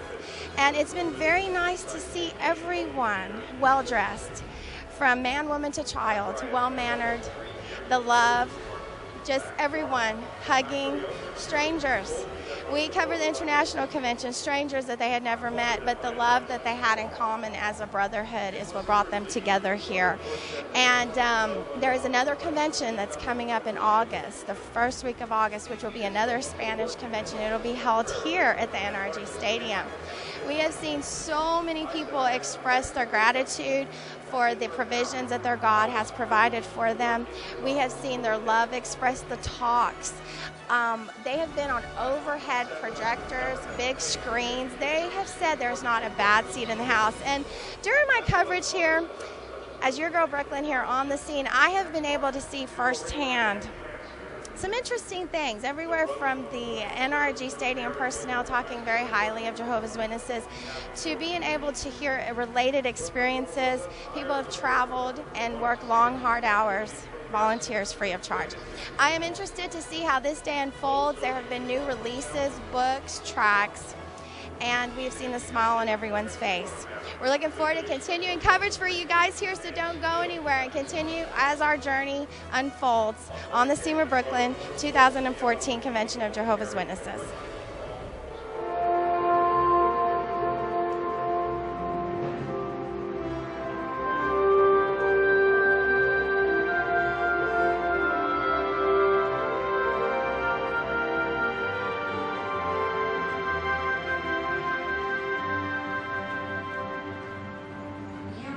And it's been very nice to see everyone well-dressed, from man, woman to child, well-mannered, the love, just everyone hugging strangers. We covered the international convention, strangers that they had never met, but the love that they had in common as a brotherhood is what brought them together here. And there is another convention that's coming up in August, the first week of August, which will be another Spanish convention. It'll be held here at the NRG Stadium. We have seen so many people express their gratitude for the provisions that their God has provided for them. We have seen their love express the talks. They have been on overhead projectors, big screens. They have said there's not a bad seat in the house. And during my coverage here, as your girl Brooklyn here on the scene, I have been able to see firsthand some interesting things, everywhere from the NRG Stadium personnel talking very highly of Jehovah's Witnesses to being able to hear related experiences. People have traveled and worked long, hard hours, volunteers free of charge. I am interested to see how this day unfolds. There have been new releases, books, tracks, and we've seen the smile on everyone's face. We're looking forward to continuing coverage for you guys here, so don't go anywhere and continue as our journey unfolds on the Scene with Brooklyn 2014 Convention of Jehovah's Witnesses.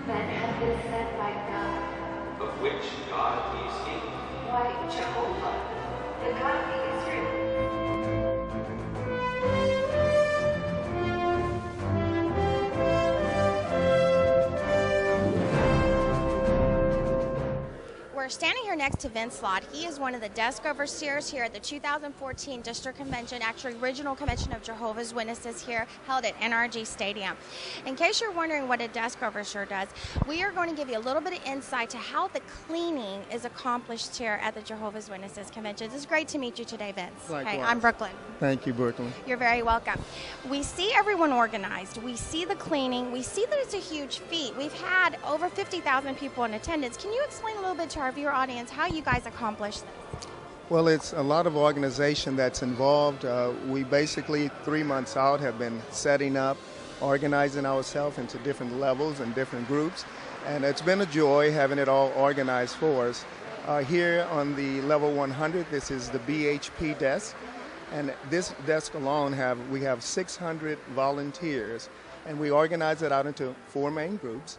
That have been sent by God. Of which God is he? Why, Jehovah, the God of Israel. We're standing here next to Vince Lott. He is one of the desk overseers here at the 2014 District Convention, actually Regional Convention of Jehovah's Witnesses here, held at NRG Stadium. In case you're wondering what a desk overseer does, we are going to give you a little bit of insight to how the cleaning is accomplished here at the Jehovah's Witnesses Convention. It's great to meet you today, Vince. Likewise. Hey, I'm Brooklyn. Thank you, Brooklyn. You're very welcome. We see everyone organized. We see the cleaning. We see that it's a huge feat. We've had over 50,000 people in attendance. Can you explain a little bit to our viewer audience how you guys accomplish this? Well, it's a lot of organization that's involved. We basically 3 months out have been setting up, organizing ourselves into different levels and different groups, and it's been a joy having it all organized for us. Here on the level 100, this is the BHP desk, and this desk alone we have 600 volunteers, and we organize it out into 4 main groups.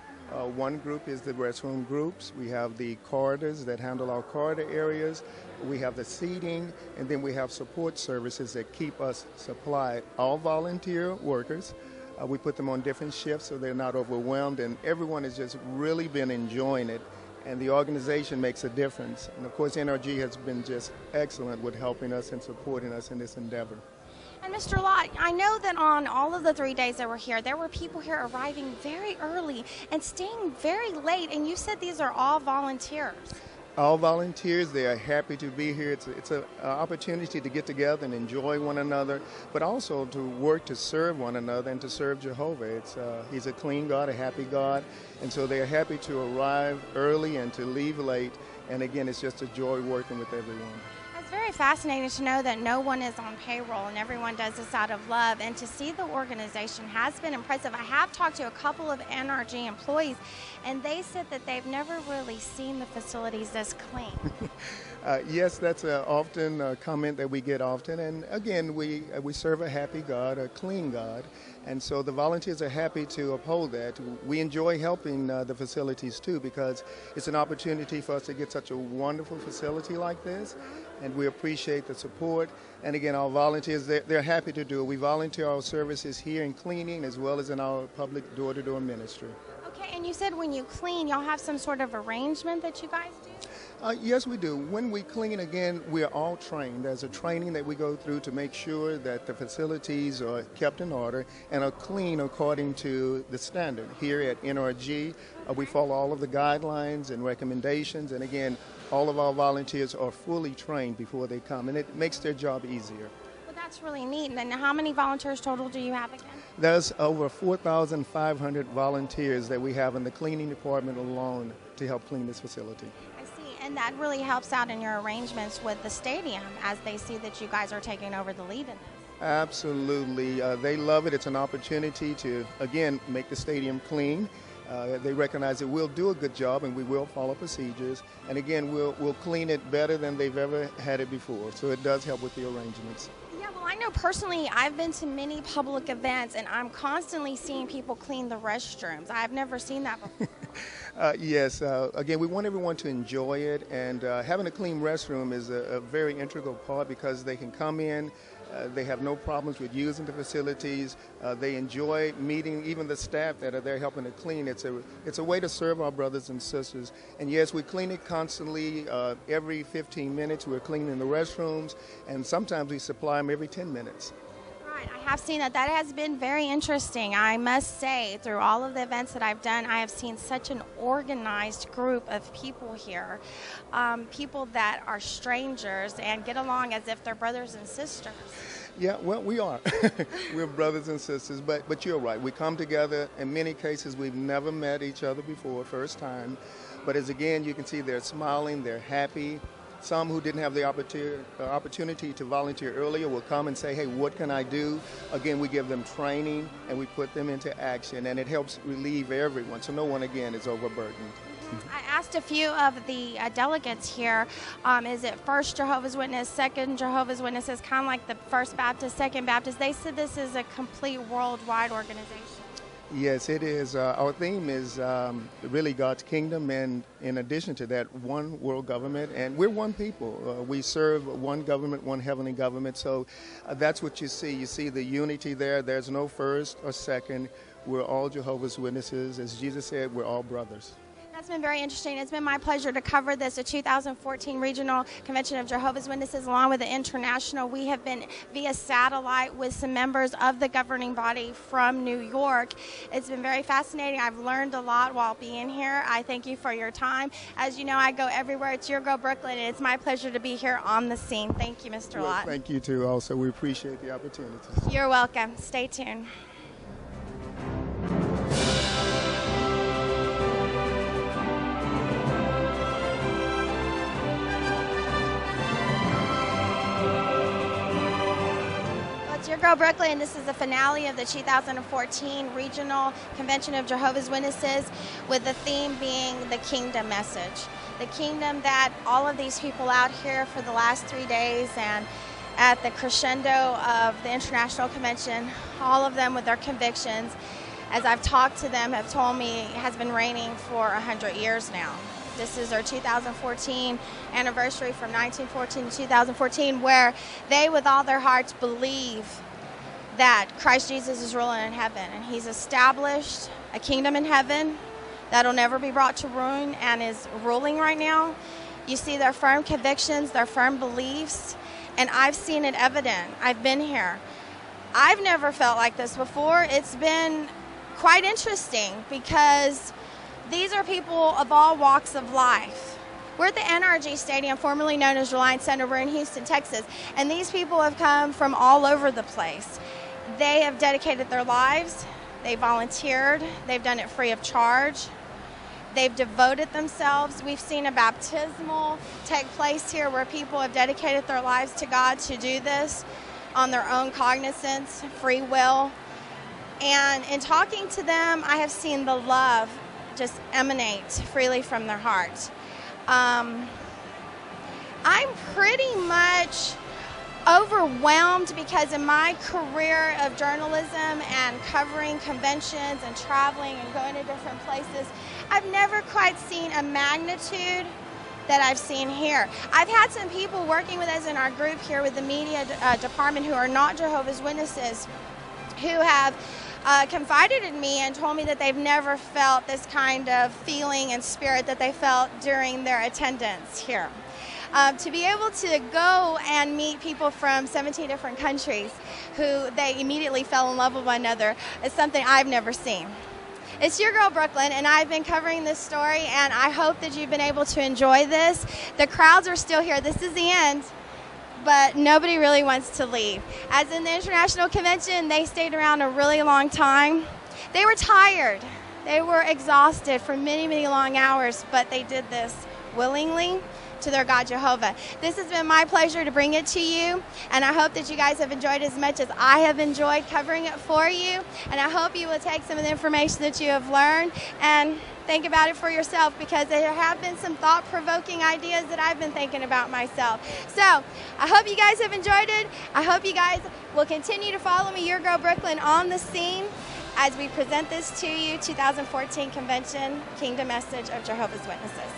One group is the restroom groups. We have the corridors that handle our corridor areas. We have the seating, and then we have support services that keep us supplied. All volunteer workers. We put them on different shifts so they're not overwhelmed, and everyone has just really been enjoying it, and the organization makes a difference. And of course, NRG has been just excellent with helping us and supporting us in this endeavor. And Mr. Lott, I know that on all of the 3 days that we're here, there were people here arriving very early and staying very late, and you said these are all volunteers. All volunteers, they are happy to be here. It's an opportunity to get together and enjoy one another, but also to work to serve one another and to serve Jehovah. He's a clean God, a happy God, and so they are happy to arrive early and to leave late. And again, it's just a joy working with everyone. It's very fascinating to know that no one is on payroll and everyone does this out of love, and to see the organization has been impressive. I have talked to a couple of NRG employees, and they said that they've never really seen the facilities this clean. Yes, that's often a comment that we get often. And again, we serve a happy God, a clean God. And so the volunteers are happy to uphold that. We enjoy helping the facilities too, because it's an opportunity for us to get such a wonderful facility like this. And we appreciate the support. And again, our volunteers, they're happy to do it. We volunteer our services here in cleaning as well as in our public door-to-door ministry. Okay, and you said when you clean, y'all have some sort of arrangement that you guys do? Yes, we do. When we clean, again, we're all trained. There's a training that we go through to make sure that the facilities are kept in order and are clean according to the standard. Here at NRG, we follow all of the guidelines and recommendations, and again, all of our volunteers are fully trained before they come, and it makes their job easier. Well, that's really neat. And then how many volunteers total do you have again? There's over 4,500 volunteers that we have in the cleaning department alone to help clean this facility. I see, and that really helps out in your arrangements with the stadium as they see that you guys are taking over the lead in this. Absolutely. They love it. It's an opportunity to, again, make the stadium clean. They recognize that we'll do a good job and we will follow procedures. And again, we'll clean it better than they've ever had it before. So it does help with the arrangements. Yeah, well, I know personally I've been to many public events and I'm constantly seeing people clean the restrooms. I've never seen that before. Yes, again, we want everyone to enjoy it, and having a clean restroom is a very integral part because they can come in. They have no problems with using the facilities. They enjoy meeting even the staff that are there helping to clean. It's a way to serve our brothers and sisters. And yes, we clean it constantly. Every 15 minutes we're cleaning the restrooms, and sometimes we supply them every 10 minutes. Right, I have seen that. That has been very interesting. I must say, through all of the events that I've done, I have seen such an organized group of people here. People that are strangers and get along as if they're brothers and sisters. Yeah, well, we are. We're brothers and sisters, but you're right. We come together. In many cases, we've never met each other before, first time. But as again, you can see they're smiling, they're happy. Some who didn't have the opportunity to volunteer earlier will come and say, hey, what can I do? Again, we give them training and we put them into action, and it helps relieve everyone. So no one, again, is overburdened. I asked a few of the delegates here, is it First Jehovah's Witness, Second Jehovah's Witnesses, kind of like the First Baptist, Second Baptist. They said this is a complete worldwide organization. Yes, it is. Our theme is really God's kingdom, and in addition to that, one world government, and we're one people. We serve one government, one heavenly government, so that's what you see. You see the unity there. There's no first or second. We're all Jehovah's Witnesses. As Jesus said, we're all brothers. That's been very interesting. It's been my pleasure to cover this, the 2014 Regional Convention of Jehovah's Witnesses, along with the International. We have been via satellite with some members of the governing body from New York. It's been very fascinating. I've learned a lot while being here. I thank you for your time. As you know, I go everywhere. It's your Go Brooklyn, and it's my pleasure to be here on the scene. Thank you, Mr. Lott. Thank you, too, also. We appreciate the opportunity. You're welcome. Stay tuned. Your Girl Brooklyn, this is the finale of the 2014 Regional Convention of Jehovah's Witnesses, with the theme being the kingdom message. The kingdom that all of these people out here for the last 3 days and at the crescendo of the International Convention, all of them with their convictions, as I've talked to them, have told me has been reigning for 100 years now. This is our 2014 anniversary from 1914 to 2014, where they with all their hearts believe that Christ Jesus is ruling in heaven, and he's established a kingdom in heaven that'll never be brought to ruin and is ruling right now. You see their firm convictions, their firm beliefs, and I've seen it evident. I've been here. I've never felt like this before. It's been quite interesting because these are people of all walks of life. We're at the NRG Stadium, formerly known as Reliance Center. We're in Houston, Texas, and these people have come from all over the place. They have dedicated their lives, they volunteered, they've done it free of charge, they've devoted themselves. We've seen a baptismal take place here where people have dedicated their lives to God to do this on their own cognizance, free will. And in talking to them, I have seen the love just emanate freely from their heart. I'm pretty much overwhelmed because in my career of journalism and covering conventions and traveling and going to different places, I've never quite seen a magnitude that I've seen here. I've had some people working with us in our group here with the media department who are not Jehovah's Witnesses who have confided in me and told me that they've never felt this kind of feeling and spirit that they felt during their attendance here. To be able to go and meet people from 17 different countries who they immediately fell in love with one another is something I've never seen. It's your girl Brooklyn, and I've been covering this story, and I hope that you've been able to enjoy this. The crowds are still here. This is the end, but nobody really wants to leave. As in the International Convention, they stayed around a really long time. They were tired. They were exhausted for many, many long hours, but they did this willingly to their God Jehovah. This has been my pleasure to bring it to you, and I hope that you guys have enjoyed as much as I have enjoyed covering it for you, and I hope you will take some of the information that you have learned and think about it for yourself, because there have been some thought-provoking ideas that I've been thinking about myself. So I hope you guys have enjoyed it. I hope you guys will continue to follow me, your girl Brooklyn, on the scene as we present this to you, 2014 Convention, Kingdom Message of Jehovah's Witnesses.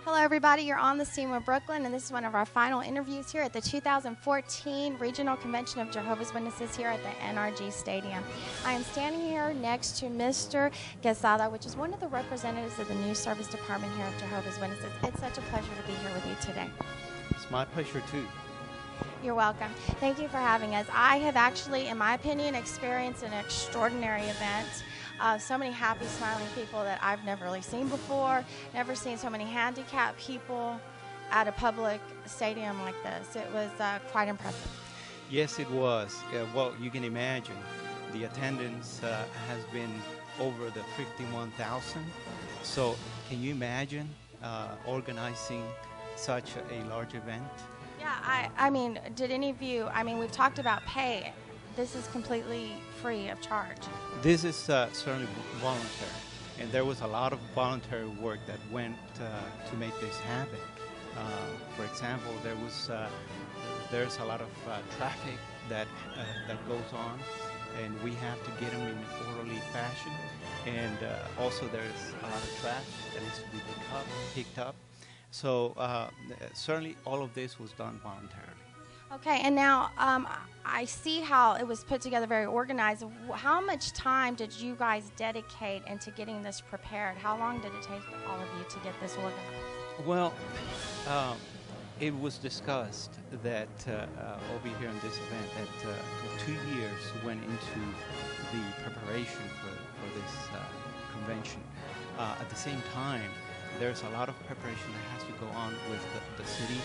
Hello everybody, you're on the scene with Brooklyn, and this is one of our final interviews here at the 2014 Regional Convention of Jehovah's Witnesses here at the NRG Stadium. I am standing here next to Mr. Quesada, which is one of the representatives of the News Service Department here at Jehovah's Witnesses. It's such a pleasure to be here with you today. It's my pleasure too. You're welcome. Thank you for having us. I have actually, in my opinion, experienced an extraordinary event. So many happy, smiling people that I've never really seen before. Never seen so many handicapped people at a public stadium like this. It was quite impressive. Yes, it was. Well, you can imagine the attendance has been over the 51,000. So can you imagine organizing such a large event? Yeah, I mean, did any of you, we've talked about pay. This is completely free of charge. This is certainly voluntary, and there was a lot of voluntary work that went to make this happen. For example, there's a lot of traffic that goes on, and we have to get them in an orderly fashion. And also there's a lot of trash that needs to be picked up. So certainly all of this was done voluntarily. Okay, and now I see how it was put together, very organized. How much time did you guys dedicate into getting this prepared? How long did it take all of you to get this organized? Well, it was discussed that over here in this event that 2 years went into the preparation for this convention. At the same time, there's a lot of preparation that has to go on with the city,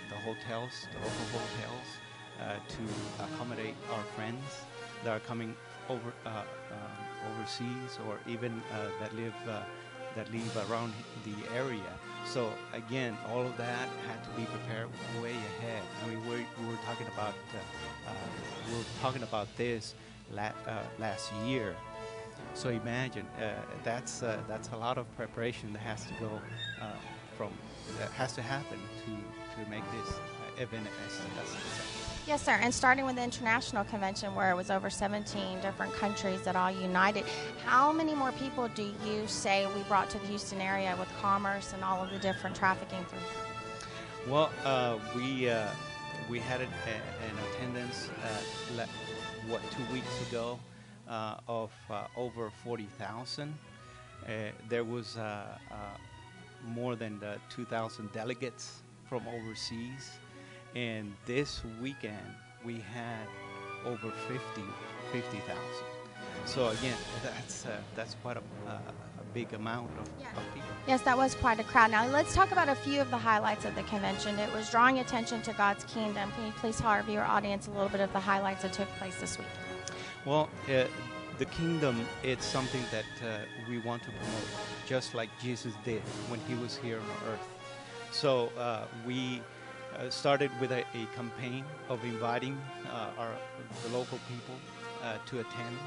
the hotels, the local hotels, to accommodate our friends that are coming overseas, or even that live around the area. So again, all of that had to be prepared way ahead. I mean, we were talking about this last year. So imagine that's a lot of preparation that has to go that has to happen to make this event a success. Yes, sir. And starting with the international convention, where it was over 17 different countries that all united, how many more people do you say we brought to the Houston area with commerce and all of the different trafficking through here? Well, we had an attendance 2 weeks ago of over 40,000. There was more than 2,000 delegates from overseas. And this weekend, we had over 50,000. So again, that's quite a big amount of people. Yes, that was quite a crowd. Now let's talk about a few of the highlights of the convention. It was drawing attention to God's kingdom. Can you please tell our viewer audience a little bit of the highlights that took place this week? Well, the kingdom, it's something that we want to promote, just like Jesus did when he was here on earth. So we started with a campaign of inviting the local people to attend,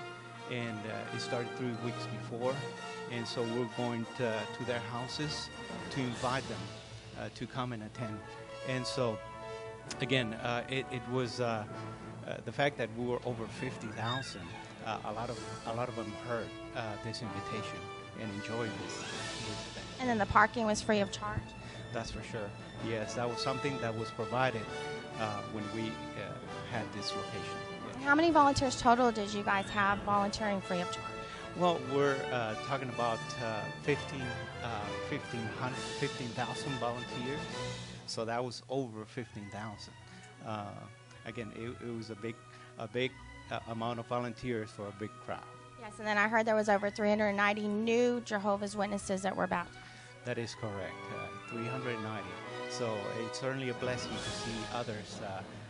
and it started 3 weeks before, and so we're going to their houses to invite them to come and attend. And so again, it was the fact that we were over 50,000. A lot of them heard this invitation and enjoyed this event. And then the parking was free of charge? That's for sure. Yes, that was something that was provided when we had this location. Yeah. How many volunteers total did you guys have volunteering free of charge? Well, we're talking about 15,000 volunteers, so that was over 15,000. Again, it was a big amount of volunteers for a big crowd. Yes, and then I heard there was over 390 new Jehovah's Witnesses that were baptized. That is correct, 390. So it's certainly a blessing to see others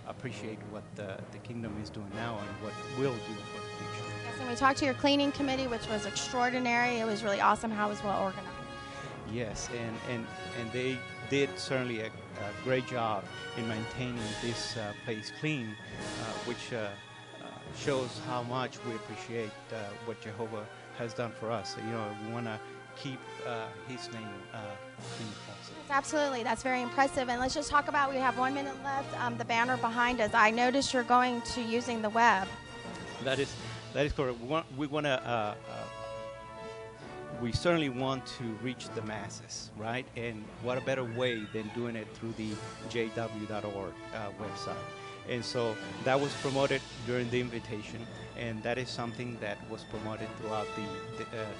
appreciate what the kingdom is doing now and what we'll do for the future. Yes, and we talked to your cleaning committee, which was extraordinary. It was really awesome how it was well organized. Yes, and they did certainly a great job in maintaining this place clean, which shows how much we appreciate what Jehovah has done for us. You know, we want to keep his name clean also. Yes, absolutely. That's very impressive. And let's just talk about, we have 1 minute left, the banner behind us. I noticed you're going to using the web. That is correct. We certainly want to reach the masses, right? And what a better way than doing it through the jw.org website. And so that was promoted during the invitation, and that is something that was promoted throughout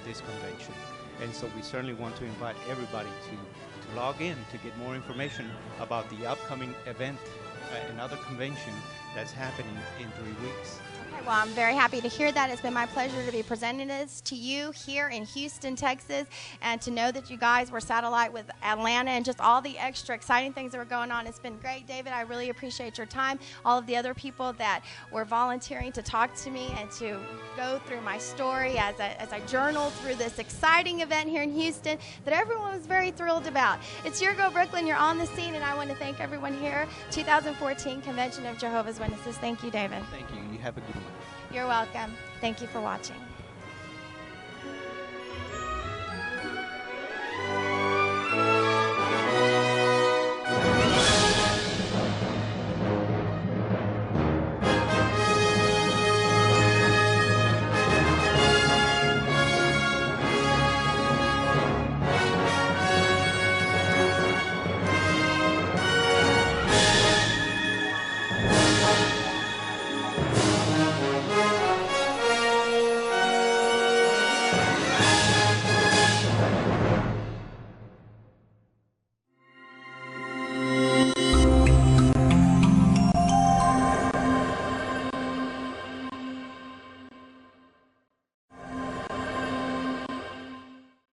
this convention. And so we certainly want to invite everybody to log in to get more information about the upcoming event, another convention that's happening in 3 weeks. Okay, well, I'm very happy to hear that. It's been my pleasure to be presenting this to you here in Houston, Texas, and to know that you guys were satellite with Atlanta and just all the extra exciting things that were going on. It's been great, David. I really appreciate your time. All of the other people that were volunteering to talk to me and to go through my story as I journaled through this exciting event here in Houston that everyone was very thrilled about. It's your Go Brooklyn. You're on the scene, and I want to thank everyone here. 2014 Convention of Jehovah's Witnesses. Thank you, David. Thank you. You have a good one. You're welcome. Thank you for watching.